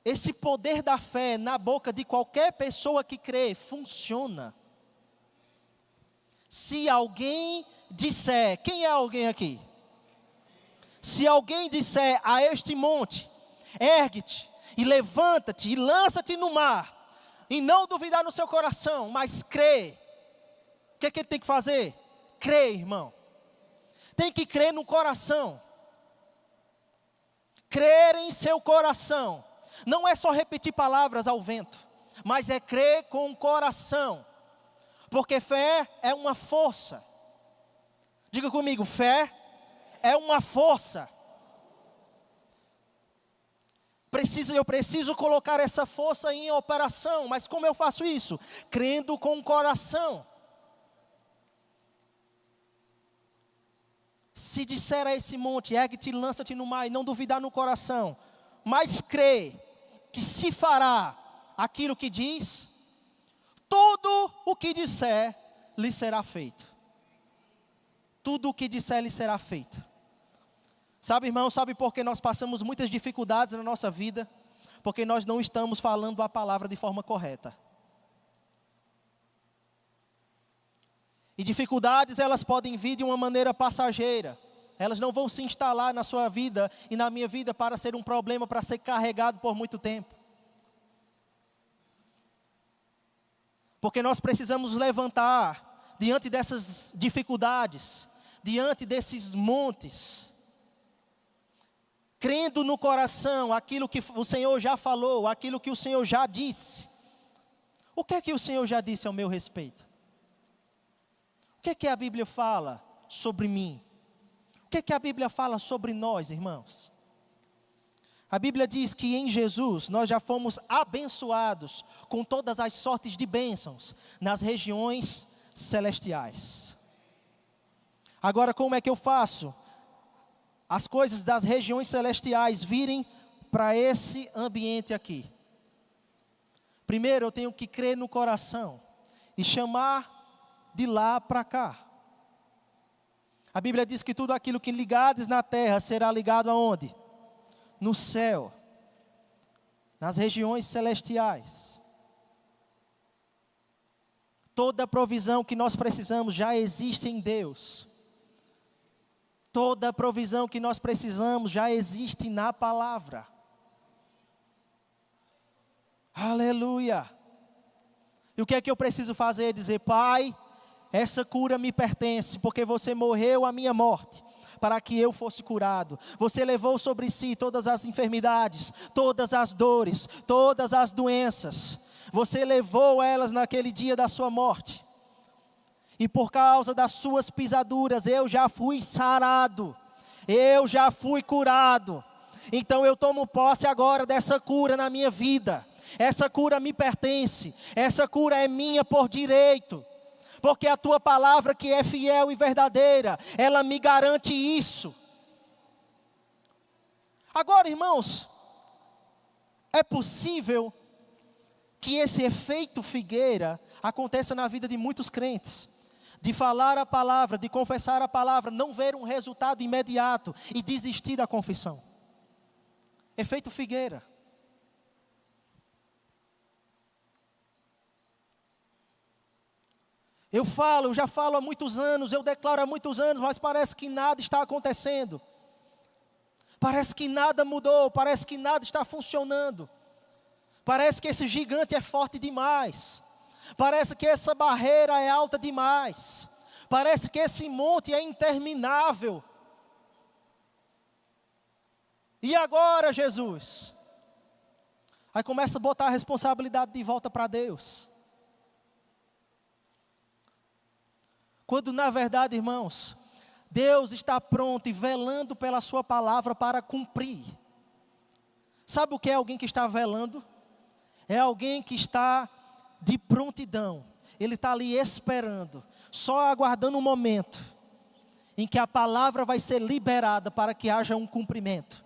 S1: esse poder da fé na boca de qualquer pessoa que crê, funciona. Se alguém disser, quem é alguém aqui? Se alguém disser a este monte, ergue-te e levanta-te e lança-te no mar, e não duvidar no seu coração, mas crê. O que é que ele tem que fazer? Crer, irmão. Tem que crer no coração. Crer em seu coração. Não é só repetir palavras ao vento, mas é crer com o coração. Porque fé é uma força. Diga comigo, fé é uma força. Eu preciso colocar essa força em operação, mas como eu faço isso? Crendo com o coração. Se disser a esse monte, ergue-te e lança-te no mar, e não duvidar no coração, mas crê que se fará aquilo que diz, tudo o que disser lhe será feito. Tudo o que disser lhe será feito. Sabe, irmão, sabe por que nós passamos muitas dificuldades na nossa vida? Porque nós não estamos falando a palavra de forma correta. E dificuldades, elas podem vir de uma maneira passageira. Elas não vão se instalar na sua vida e na minha vida para ser um problema, para ser carregado por muito tempo. Porque nós precisamos levantar diante dessas dificuldades, diante desses montes, crendo no coração aquilo que o Senhor já falou, aquilo que o Senhor já disse. O que é que o Senhor já disse ao meu respeito? O que é que a Bíblia fala sobre mim? O que é que a Bíblia fala sobre nós, irmãos? A Bíblia diz que em Jesus nós já fomos abençoados com todas as sortes de bênçãos nas regiões celestiais. Agora, como é que eu faço as coisas das regiões celestiais virem para esse ambiente aqui? Primeiro, eu tenho que crer no coração e chamar de lá para cá. A Bíblia diz que tudo aquilo que ligares na terra será ligado aonde? No céu, nas regiões celestiais. Toda provisão que nós precisamos já existe em Deus. Toda provisão que nós precisamos já existe na palavra. Aleluia! E o que é que eu preciso fazer? Dizer, Pai, essa cura me pertence, porque você morreu a minha morte, para que eu fosse curado. Você levou sobre si todas as enfermidades, todas as dores, todas as doenças. Você levou elas naquele dia da sua morte. E por causa das suas pisaduras, eu já fui sarado. Eu já fui curado. Então eu tomo posse agora dessa cura na minha vida. Essa cura me pertence. Essa cura é minha por direito. Porque a tua palavra que é fiel e verdadeira, ela me garante isso. Agora, irmãos, é possível que esse efeito figueira aconteça na vida de muitos crentes. De falar a palavra, de confessar a palavra, não ver um resultado imediato e desistir da confissão. Efeito figueira. Eu já falo há muitos anos, eu declaro há muitos anos, mas parece que nada está acontecendo. Parece que nada mudou, parece que nada está funcionando. Parece que esse gigante é forte demais. Parece que essa barreira é alta demais. Parece que esse monte é interminável. E agora, Jesus? Aí começa a botar a responsabilidade de volta para Deus. Quando na verdade, irmãos, Deus está pronto e velando pela sua palavra para cumprir. Sabe o que é alguém que está velando? É alguém que está de prontidão. ele está ali esperando, só aguardando um momento em que a palavra vai ser liberada para que haja um cumprimento.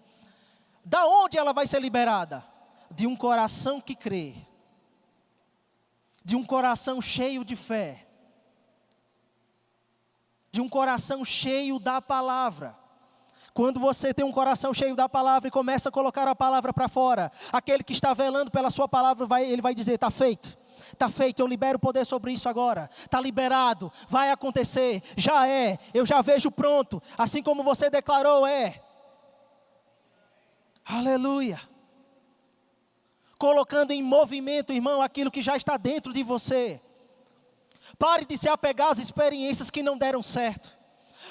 S1: Da onde ela vai ser liberada? De um coração que crê, de um coração cheio de fé, de um coração cheio da palavra. Quando você tem um coração cheio da palavra e começa a colocar a palavra para fora, aquele que está velando pela sua palavra, ele vai dizer: está feito. Está feito, eu libero o poder sobre isso agora. Está liberado, vai acontecer, já é, eu já vejo pronto. Assim como você declarou, é. Aleluia. Colocando em movimento, irmão, aquilo que já está dentro de você. Pare de se apegar às experiências que não deram certo.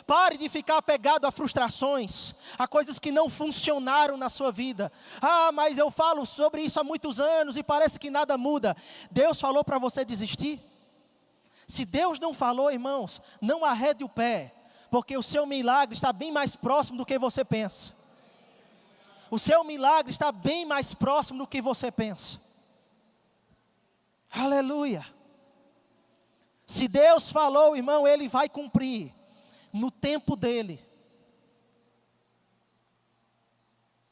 S1: Pare de ficar apegado a frustrações, a coisas que não funcionaram na sua vida. Ah, mas eu falo sobre isso há muitos anos e parece que nada muda. Deus falou para você desistir? Se Deus não falou, irmãos, não arrede o pé, porque o seu milagre está bem mais próximo do que você pensa. O seu milagre está bem mais próximo do que você pensa. Aleluia. Se Deus falou, irmão, Ele vai cumprir. No tempo dEle.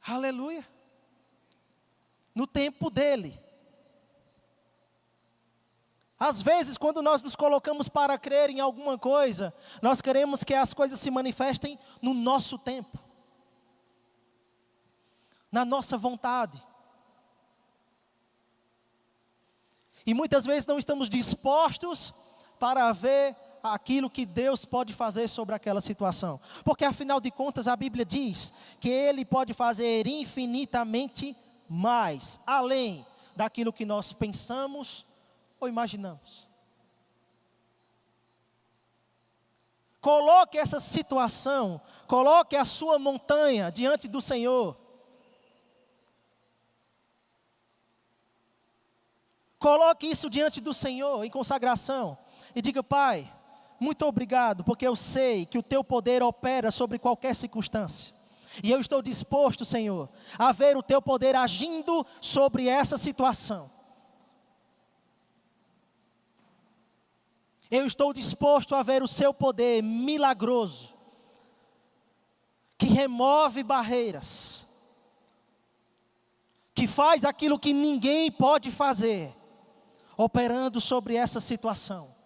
S1: Aleluia. No tempo dEle. Às vezes, quando nós nos colocamos para crer em alguma coisa, nós queremos que as coisas se manifestem no nosso tempo, na nossa vontade. E muitas vezes não estamos dispostos para ver aquilo que Deus pode fazer sobre aquela situação. Porque afinal de contas a Bíblia diz que Ele pode fazer infinitamente mais, além daquilo que nós pensamos ou imaginamos. Coloque essa situação, coloque a sua montanha diante do Senhor. Coloque isso diante do Senhor em consagração e diga: Pai, muito obrigado, porque eu sei que o Teu poder opera sobre qualquer circunstância. E eu estou disposto, Senhor, a ver o Teu poder agindo sobre essa situação. Eu estou disposto a ver o Seu poder milagroso, que remove barreiras, que faz aquilo que ninguém pode fazer, operando sobre essa situação.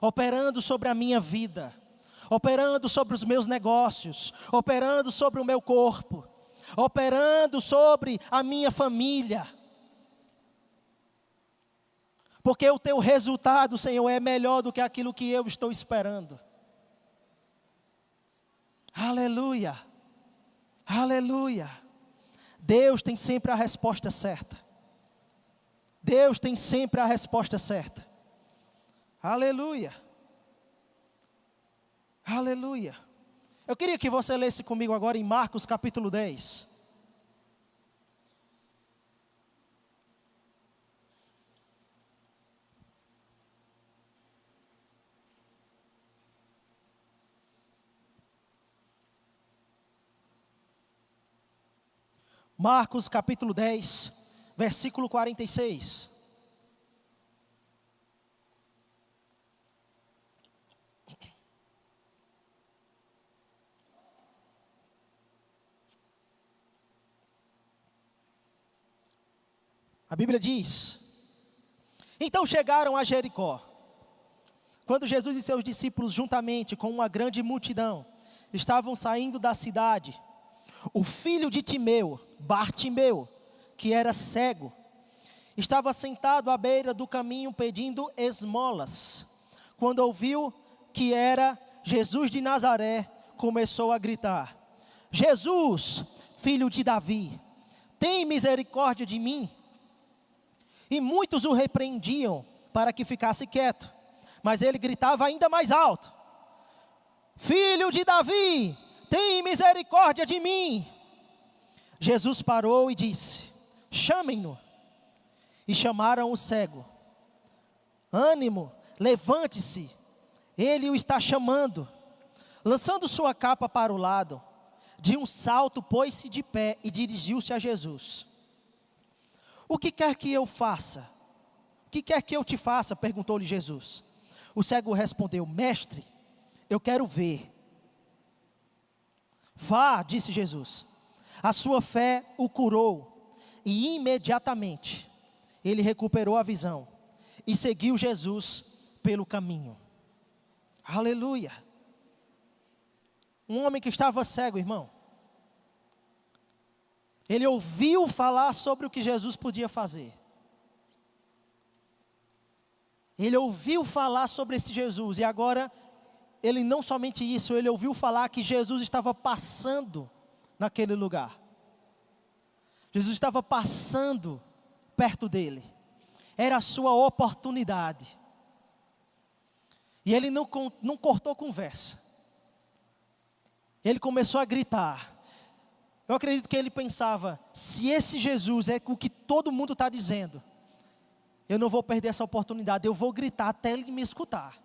S1: Operando sobre a minha vida, operando sobre os meus negócios, operando sobre o meu corpo, operando sobre a minha família. Porque o Teu resultado, Senhor, é melhor do que aquilo que eu estou esperando. Aleluia, aleluia. Deus tem sempre a resposta certa. Deus tem sempre a resposta certa. Aleluia. Aleluia. Eu queria que você lesse comigo agora em Marcos capítulo 10. Marcos capítulo 10, versículo 46. A Bíblia diz: então chegaram a Jericó. Quando Jesus e seus discípulos, juntamente com uma grande multidão, estavam saindo da cidade, o filho de Timeu, Bartimeu, que era cego, estava sentado à beira do caminho pedindo esmolas. Quando ouviu que era Jesus de Nazaré, começou a gritar: Jesus, filho de Davi, tem misericórdia de mim. E muitos o repreendiam para que ficasse quieto, mas ele gritava ainda mais alto: Filho de Davi, tem misericórdia de mim. Jesus parou e disse: chamem-no. E chamaram o cego. Ânimo, levante-se, ele o está chamando. Lançando sua capa para o lado, de um salto pôs-se de pé e dirigiu-se a Jesus. O que quer que eu faça que quer que eu te faça? Perguntou-lhe Jesus. O cego respondeu: Mestre, eu quero ver. Vá, disse Jesus. A sua fé o curou, e imediatamente ele recuperou a visão e seguiu Jesus pelo caminho. Aleluia. Um homem que estava cego, irmão. Ele ouviu falar sobre o que Jesus podia fazer. Ele ouviu falar sobre esse Jesus, e agora, ele não somente isso, ele ouviu falar que Jesus estava passando naquele lugar. Jesus estava passando perto dele. Era a sua oportunidade. E ele não cortou conversa. Ele começou a gritar. Eu acredito que ele pensava: se esse Jesus é o que todo mundo está dizendo, eu não vou perder essa oportunidade, eu vou gritar até ele me escutar.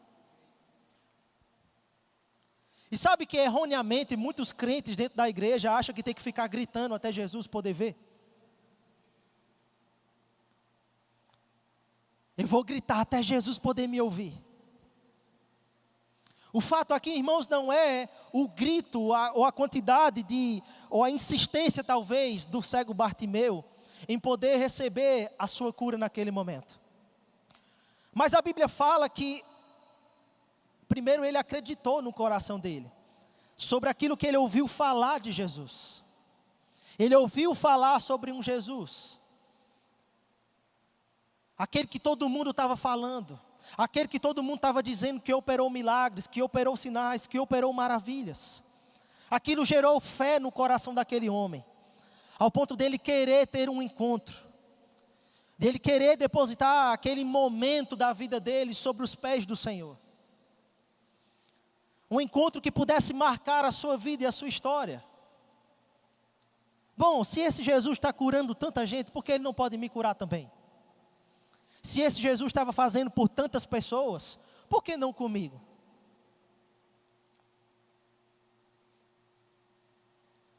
S1: E sabe que erroneamente muitos crentes dentro da igreja acham que tem que ficar gritando até Jesus poder ver? Eu vou gritar até Jesus poder me ouvir. O fato aqui, irmãos, não é o grito, ou a quantidade ou a insistência talvez do cego Bartimeu em poder receber a sua cura naquele momento. Mas a Bíblia fala que primeiro ele acreditou no coração dele, sobre aquilo que ele ouviu falar de Jesus. Ele ouviu falar sobre um Jesus, aquele que todo mundo estava falando, aquele que todo mundo estava dizendo que operou milagres, que operou sinais, que operou maravilhas. Aquilo gerou fé no coração daquele homem, ao ponto dele querer ter um encontro, dele querer depositar aquele momento da vida dele sobre os pés do Senhor. Um encontro que pudesse marcar a sua vida e a sua história. Bom, se esse Jesus está curando tanta gente, por que ele não pode me curar também? Se esse Jesus estava fazendo por tantas pessoas, por que não comigo?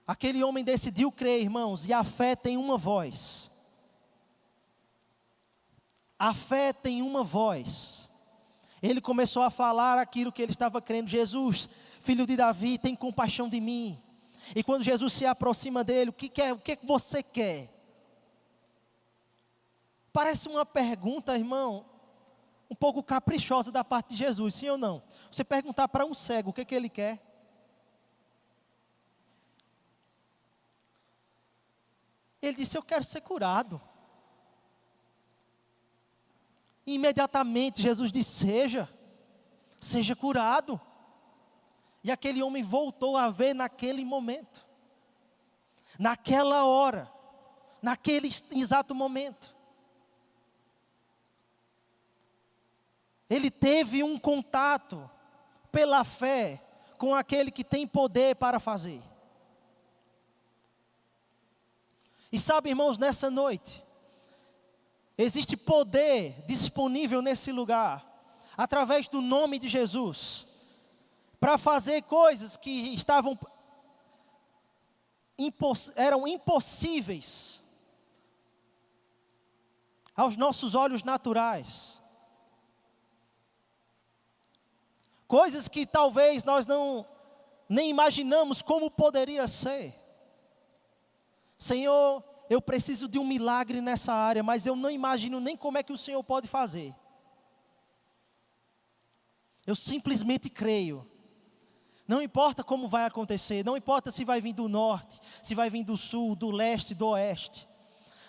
S1: Aquele homem decidiu crer, irmãos, e a fé tem uma voz. A fé tem uma voz. Ele começou a falar aquilo que ele estava crendo: Jesus, filho de Davi, tem compaixão de mim. E quando Jesus se aproxima dele: o que você quer? Parece uma pergunta, irmão, um pouco caprichosa da parte de Jesus, sim ou não? Você perguntar para um cego o que ele quer. Ele disse: eu quero ser curado. E imediatamente Jesus disse: seja curado. E aquele homem voltou a ver naquele momento, naquela hora, naquele exato momento. Ele teve um contato pela fé com aquele que tem poder para fazer. E sabe, irmãos, nessa noite, existe poder disponível nesse lugar, através do nome de Jesus, para fazer coisas que eram impossíveis aos nossos olhos naturais. Coisas que talvez nós nem imaginamos como poderia ser. Senhor, eu preciso de um milagre nessa área, mas eu não imagino nem como é que o Senhor pode fazer. Eu simplesmente creio. Não importa como vai acontecer, não importa se vai vir do norte, se vai vir do sul, do leste, do oeste.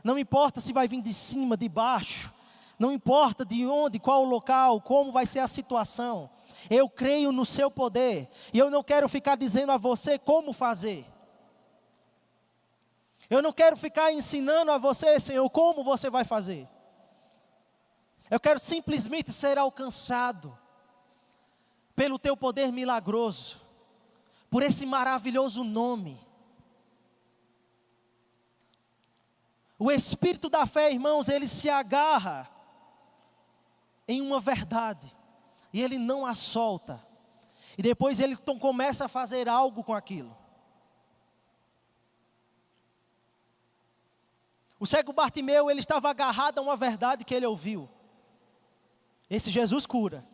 S1: Não importa se vai vir de cima, de baixo. Não importa de onde, qual o local, como vai ser a situação. Eu creio no seu poder, e eu não quero ficar dizendo a você como fazer. Eu não quero ficar ensinando a você, Senhor, como você vai fazer. Eu quero simplesmente ser alcançado pelo teu poder milagroso, por esse maravilhoso nome. O espírito da fé, irmãos, ele se agarra em uma verdade, e ele não a solta, e depois ele começa a fazer algo com aquilo. O cego Bartimeu, ele estava agarrado a uma verdade que ele ouviu. Esse Jesus cura.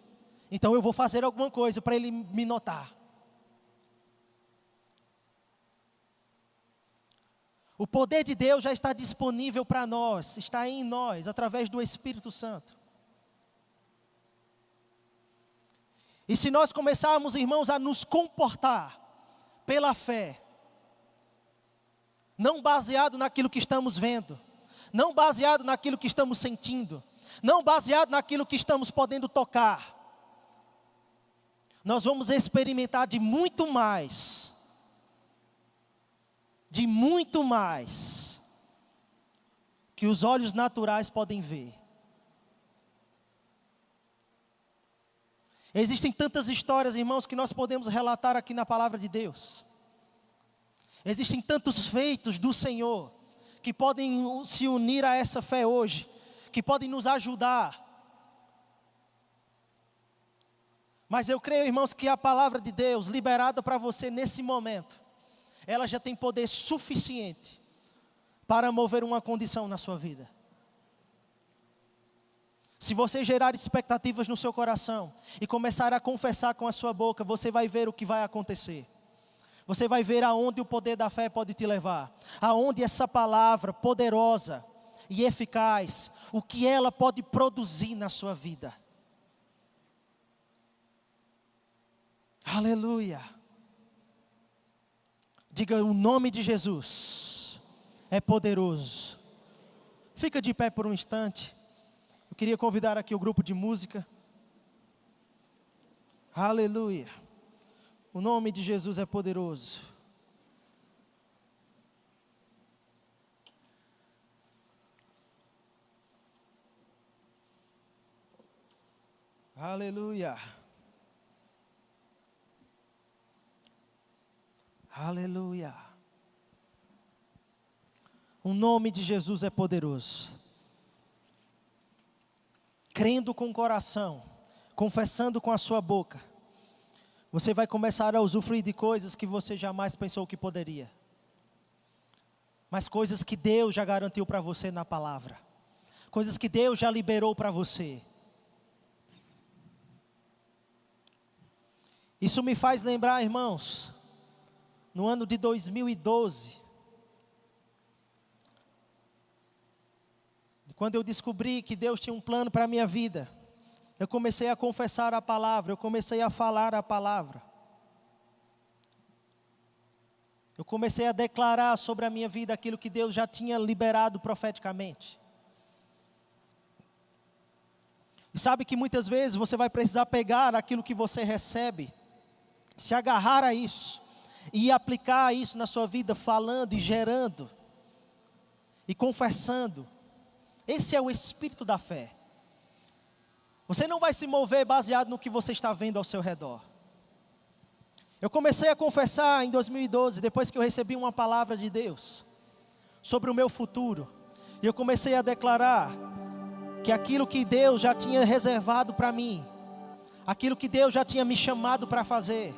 S1: Então eu vou fazer alguma coisa para ele me notar. O poder de Deus já está disponível para nós, está em nós, através do Espírito Santo. E se nós começarmos, irmãos, a nos comportar pela fé, não baseado naquilo que estamos vendo, não baseado naquilo que estamos sentindo, não baseado naquilo que estamos podendo tocar, nós vamos experimentar de muito mais que os olhos naturais podem ver. Existem tantas histórias, irmãos, que nós podemos relatar aqui na palavra de Deus. Existem tantos feitos do Senhor que podem se unir a essa fé hoje, que podem nos ajudar. Mas eu creio, irmãos, que a palavra de Deus liberada para você nesse momento, ela já tem poder suficiente para mover uma condição na sua vida. Se você gerar expectativas no seu coração e começar a confessar com a sua boca, você vai ver o que vai acontecer. Você vai ver aonde o poder da fé pode te levar. Aonde essa palavra poderosa e eficaz, o que ela pode produzir na sua vida. Aleluia. Diga, o nome de Jesus é poderoso. Fica de pé por um instante. Eu queria convidar aqui o grupo de música. Aleluia. O nome de Jesus é poderoso. Aleluia. Aleluia. O nome de Jesus é poderoso. Crendo com o coração, confessando com a sua boca, você vai começar a usufruir de coisas que você jamais pensou que poderia. Mas coisas que Deus já garantiu para você na palavra. Coisas que Deus já liberou para você. Isso me faz lembrar, irmãos, no ano de 2012, quando eu descobri que Deus tinha um plano para a minha vida, eu comecei a confessar a palavra, eu comecei a falar a palavra. Eu comecei a declarar sobre a minha vida aquilo que Deus já tinha liberado profeticamente. E sabe que muitas vezes você vai precisar pegar aquilo que você recebe, se agarrar a isso, e aplicar isso na sua vida, falando e gerando, e confessando. Esse é o espírito da fé. Você não vai se mover baseado no que você está vendo ao seu redor. Eu comecei a confessar em 2012, depois que eu recebi uma palavra de Deus, sobre o meu futuro. E eu comecei a declarar que aquilo que Deus já tinha reservado para mim, aquilo que Deus já tinha me chamado para fazer,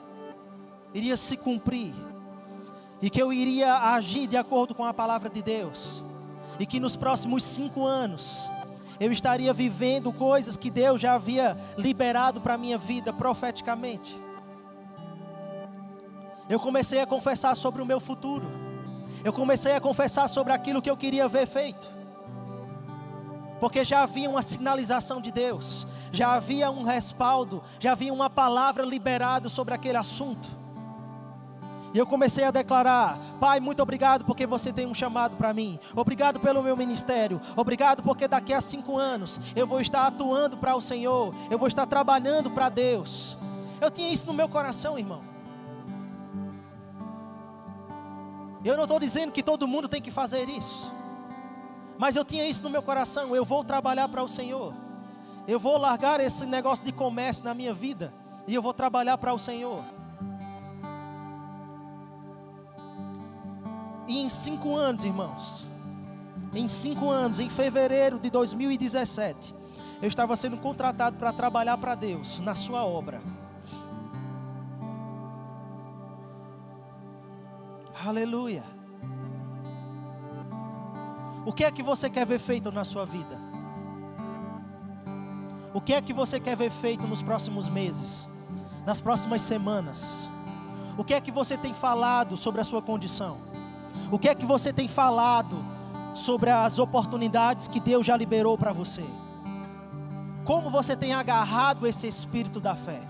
S1: iria se cumprir. E que eu iria agir de acordo com a palavra de Deus. E que nos próximos 5 anos, eu estaria vivendo coisas que Deus já havia liberado para a minha vida profeticamente. Eu comecei a confessar sobre o meu futuro. Eu comecei a confessar sobre aquilo que eu queria ver feito. Porque já havia uma sinalização de Deus. Já havia um respaldo. Já havia uma palavra liberada sobre aquele assunto. E eu comecei a declarar: Pai, muito obrigado porque você tem um chamado para mim. Obrigado pelo meu ministério. Obrigado porque daqui a 5 anos eu vou estar atuando para o Senhor. Eu vou estar trabalhando para Deus. Eu tinha isso no meu coração, irmão. Eu não estou dizendo que todo mundo tem que fazer isso. Mas eu tinha isso no meu coração. Eu vou trabalhar para o Senhor. Eu vou largar esse negócio de comércio na minha vida. E eu vou trabalhar para o Senhor. E em 5 anos, irmãos, em 5 anos, em fevereiro de 2017, eu estava sendo contratado para trabalhar para Deus, na sua obra. Aleluia. O que é que você quer ver feito na sua vida? O que é que você quer ver feito nos próximos meses? Nas próximas semanas? O que é que você tem falado sobre a sua condição? O que é que você tem falado sobre as oportunidades que Deus já liberou para você? Como você tem agarrado esse espírito da fé?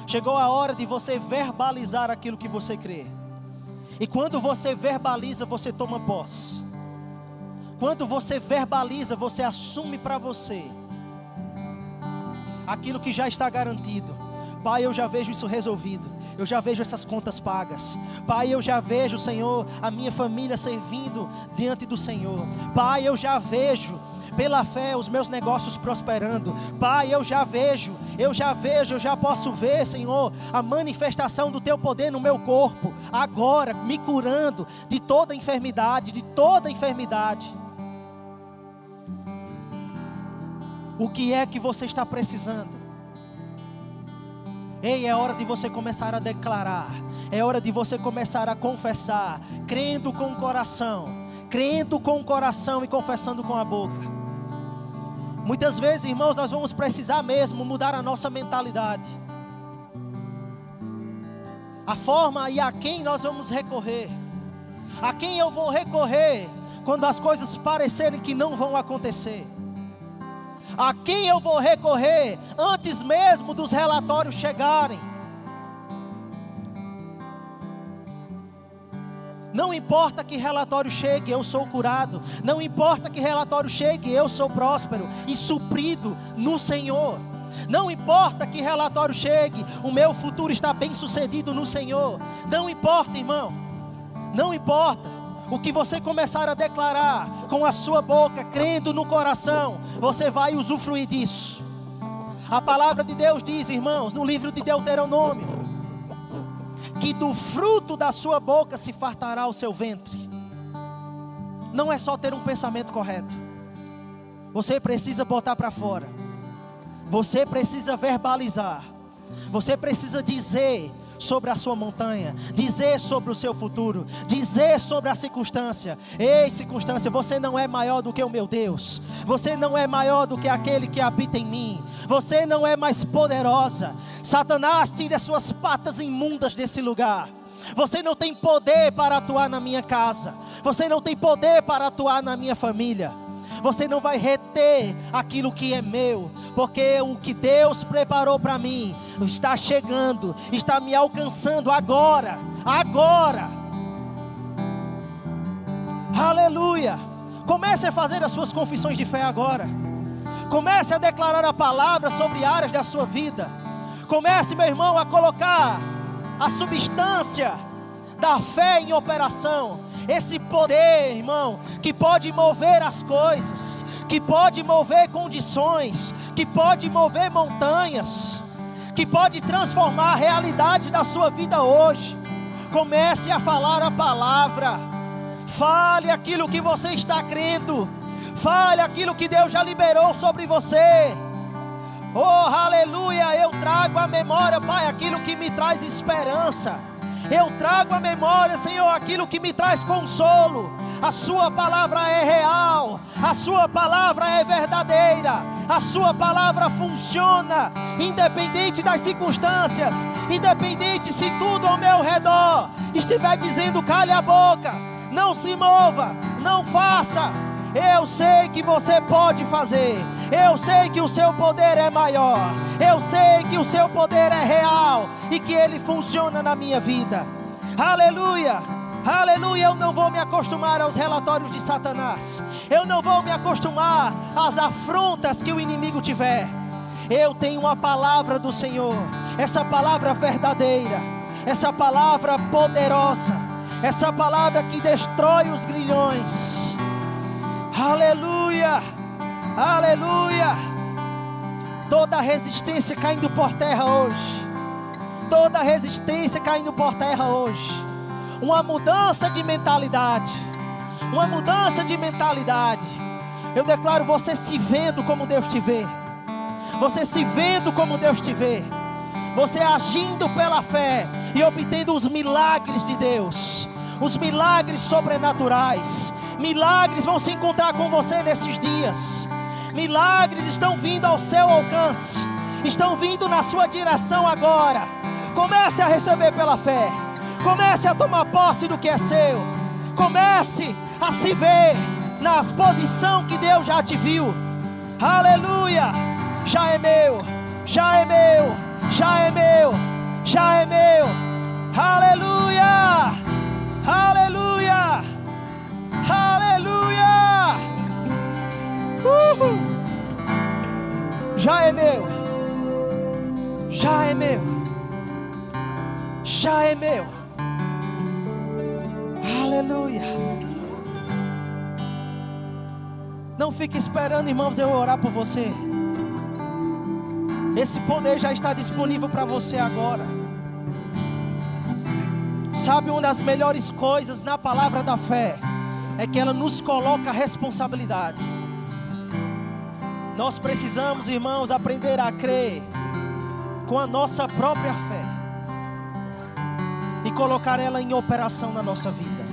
S1: Chegou a hora de você verbalizar aquilo que você crê. E quando você verbaliza, você toma posse. Quando você verbaliza, você assume para você aquilo que já está garantido. Pai, eu já vejo isso resolvido. Eu já vejo essas contas pagas. Pai, eu já vejo, Senhor, a minha família servindo diante do Senhor. Pai, eu já vejo, pela fé, os meus negócios prosperando. Pai, eu já posso ver, Senhor, a manifestação do Teu poder no meu corpo, agora, me curando de toda enfermidade, O que é que você está precisando? Ei, é hora de você começar a declarar, é hora de você começar a confessar, crendo com o coração e confessando com a boca. Muitas vezes, irmãos, nós vamos precisar mesmo mudar a nossa mentalidade, a forma e a quem nós vamos recorrer. A quem eu vou recorrer quando as coisas parecerem que não vão acontecer? A quem eu vou recorrer antes mesmo dos relatórios chegarem? Não importa que relatório chegue, eu sou curado. Não importa que relatório chegue, eu sou próspero e suprido no Senhor. Não importa que relatório chegue, o meu futuro está bem sucedido no Senhor. Não importa, irmão, não importa. O que você começar a declarar com a sua boca, crendo no coração, você vai usufruir disso. A palavra de Deus diz, irmãos, no livro de Deuteronômio, que do fruto da sua boca se fartará o seu ventre. Não é só ter um pensamento correto. Você precisa botar para fora. Você precisa verbalizar. Você precisa dizer sobre a sua montanha, dizer sobre o seu futuro, dizer sobre a circunstância. Ei, circunstância, você não é maior do que o meu Deus. Você não é maior do que aquele que habita em mim. Você não é mais poderosa. Satanás, tire as suas patas imundas desse lugar. Você não tem poder para atuar na minha casa. Você não tem poder para atuar na minha família. Você não vai reter aquilo que é meu, porque o que Deus preparou para mim está chegando, está me alcançando agora. Aleluia. Comece a fazer as suas confissões de fé agora. Comece a declarar a palavra sobre áreas da sua vida. Comece, meu irmão, a colocar a substância da fé em operação. Esse poder, irmão, que pode mover as coisas, que pode mover condições, que pode mover montanhas, que pode transformar a realidade da sua vida hoje. Comece a falar a palavra. Fale aquilo que você está crendo. Fale aquilo que Deus já liberou sobre você. Oh, aleluia, eu trago à memória, Pai, aquilo que me traz esperança. Eu trago à memória, Senhor, aquilo que me traz consolo. A sua palavra é real, a sua palavra é verdadeira, a sua palavra funciona, independente das circunstâncias, independente se tudo ao meu redor estiver dizendo cale a boca, não se mova, não faça. Eu sei que você pode fazer. Eu sei que o seu poder é maior. Eu sei que o seu poder é real e que ele funciona na minha vida. Aleluia, aleluia. Eu não vou me acostumar aos relatórios de Satanás. Eu não vou me acostumar às afrontas que o inimigo tiver. Eu tenho uma palavra do Senhor, essa palavra verdadeira, essa palavra poderosa, essa palavra que destrói os grilhões. Aleluia, aleluia. Toda resistência caindo por terra hoje. Toda resistência caindo por terra hoje. Uma mudança de mentalidade. Uma mudança de mentalidade. Eu declaro você se vendo como Deus te vê. Você se vendo como Deus te vê. Você agindo pela fé e obtendo os milagres de Deus. Os milagres sobrenaturais. Milagres vão se encontrar com você nesses dias. Milagres estão vindo ao seu alcance, estão vindo na sua direção agora. Comece a receber pela fé. Comece a tomar posse do que é seu. Comece a se ver na posição que Deus já te viu. Aleluia! Já é meu, já é meu, já é meu, já é meu. Aleluia! Aleluia! Aleluia! Já é meu, já é meu, já é meu. Aleluia! Não fique esperando, irmãos, eu orar por você. Esse poder já está disponível para você agora. Sabe, uma das melhores coisas na palavra da fé é que ela nos coloca a responsabilidade. Nós precisamos, irmãos, aprender a crer com a nossa própria fé e colocar ela em operação na nossa vida.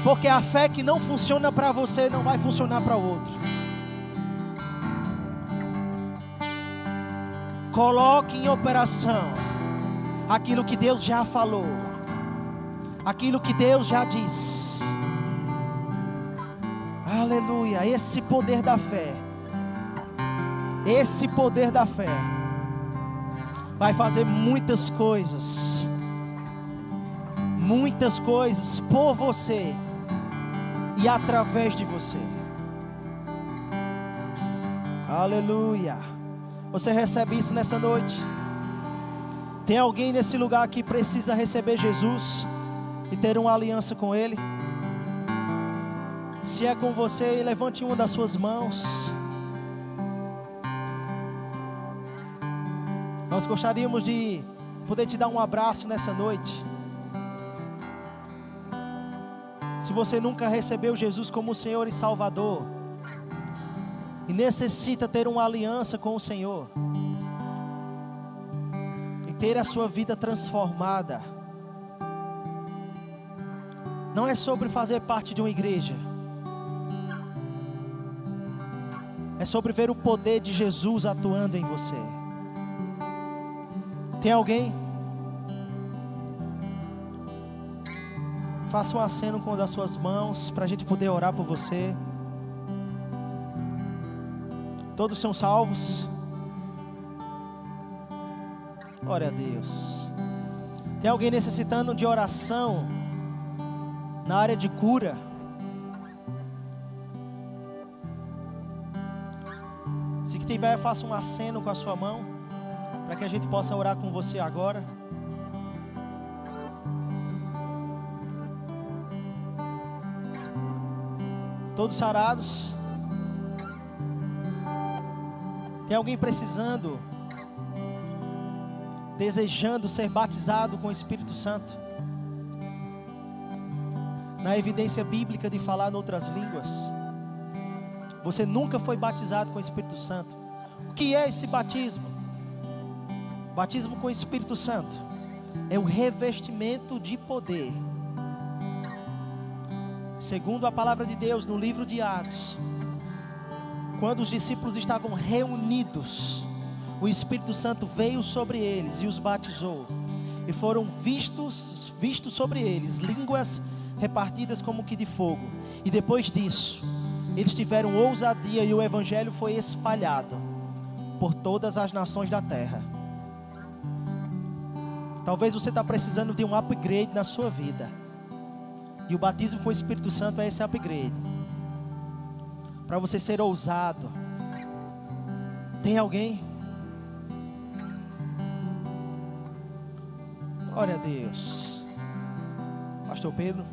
S1: Porque a fé que não funciona para você não vai funcionar para o outro. Coloque em operação aquilo que Deus já falou, aquilo que Deus já disse. Aleluia, esse poder da fé, esse poder da fé vai fazer muitas coisas por você e através de você. Aleluia. Você recebe isso nessa noite? Tem alguém nesse lugar que precisa receber Jesus e ter uma aliança com Ele? Se é com você, levante uma das suas mãos. Nós gostaríamos de poder te dar um abraço nessa noite. Se você nunca recebeu Jesus como Senhor e Salvador e necessita ter uma aliança com o Senhor e ter a sua vida transformada, não é sobre fazer parte de uma igreja, é sobre ver o poder de Jesus atuando em você. Tem alguém? Faça um aceno com uma das suas mãos para a gente poder orar por você. Todos são salvos? Glória a Deus. Tem alguém necessitando de oração na área de cura? Se tiver, faça um aceno com a sua mão para que a gente possa orar com você agora. Todos sarados? Tem alguém precisando, desejando ser batizado com o Espírito Santo? Na evidência bíblica de falar em outras línguas. Você nunca foi batizado com o Espírito Santo. O que é esse batismo? Batismo com o Espírito Santo é o revestimento de poder. Segundo a palavra de Deus no livro de Atos, quando os discípulos estavam reunidos, o Espírito Santo veio sobre eles e os batizou. E foram vistos sobre eles línguas repartidas como que de fogo. E depois disso, eles tiveram ousadia e o Evangelho foi espalhado por todas as nações da terra. Talvez você está precisando de um upgrade na sua vida. E o batismo com o Espírito Santo é esse upgrade. Para você ser ousado. Tem alguém? Glória a Deus. Pastor Pedro.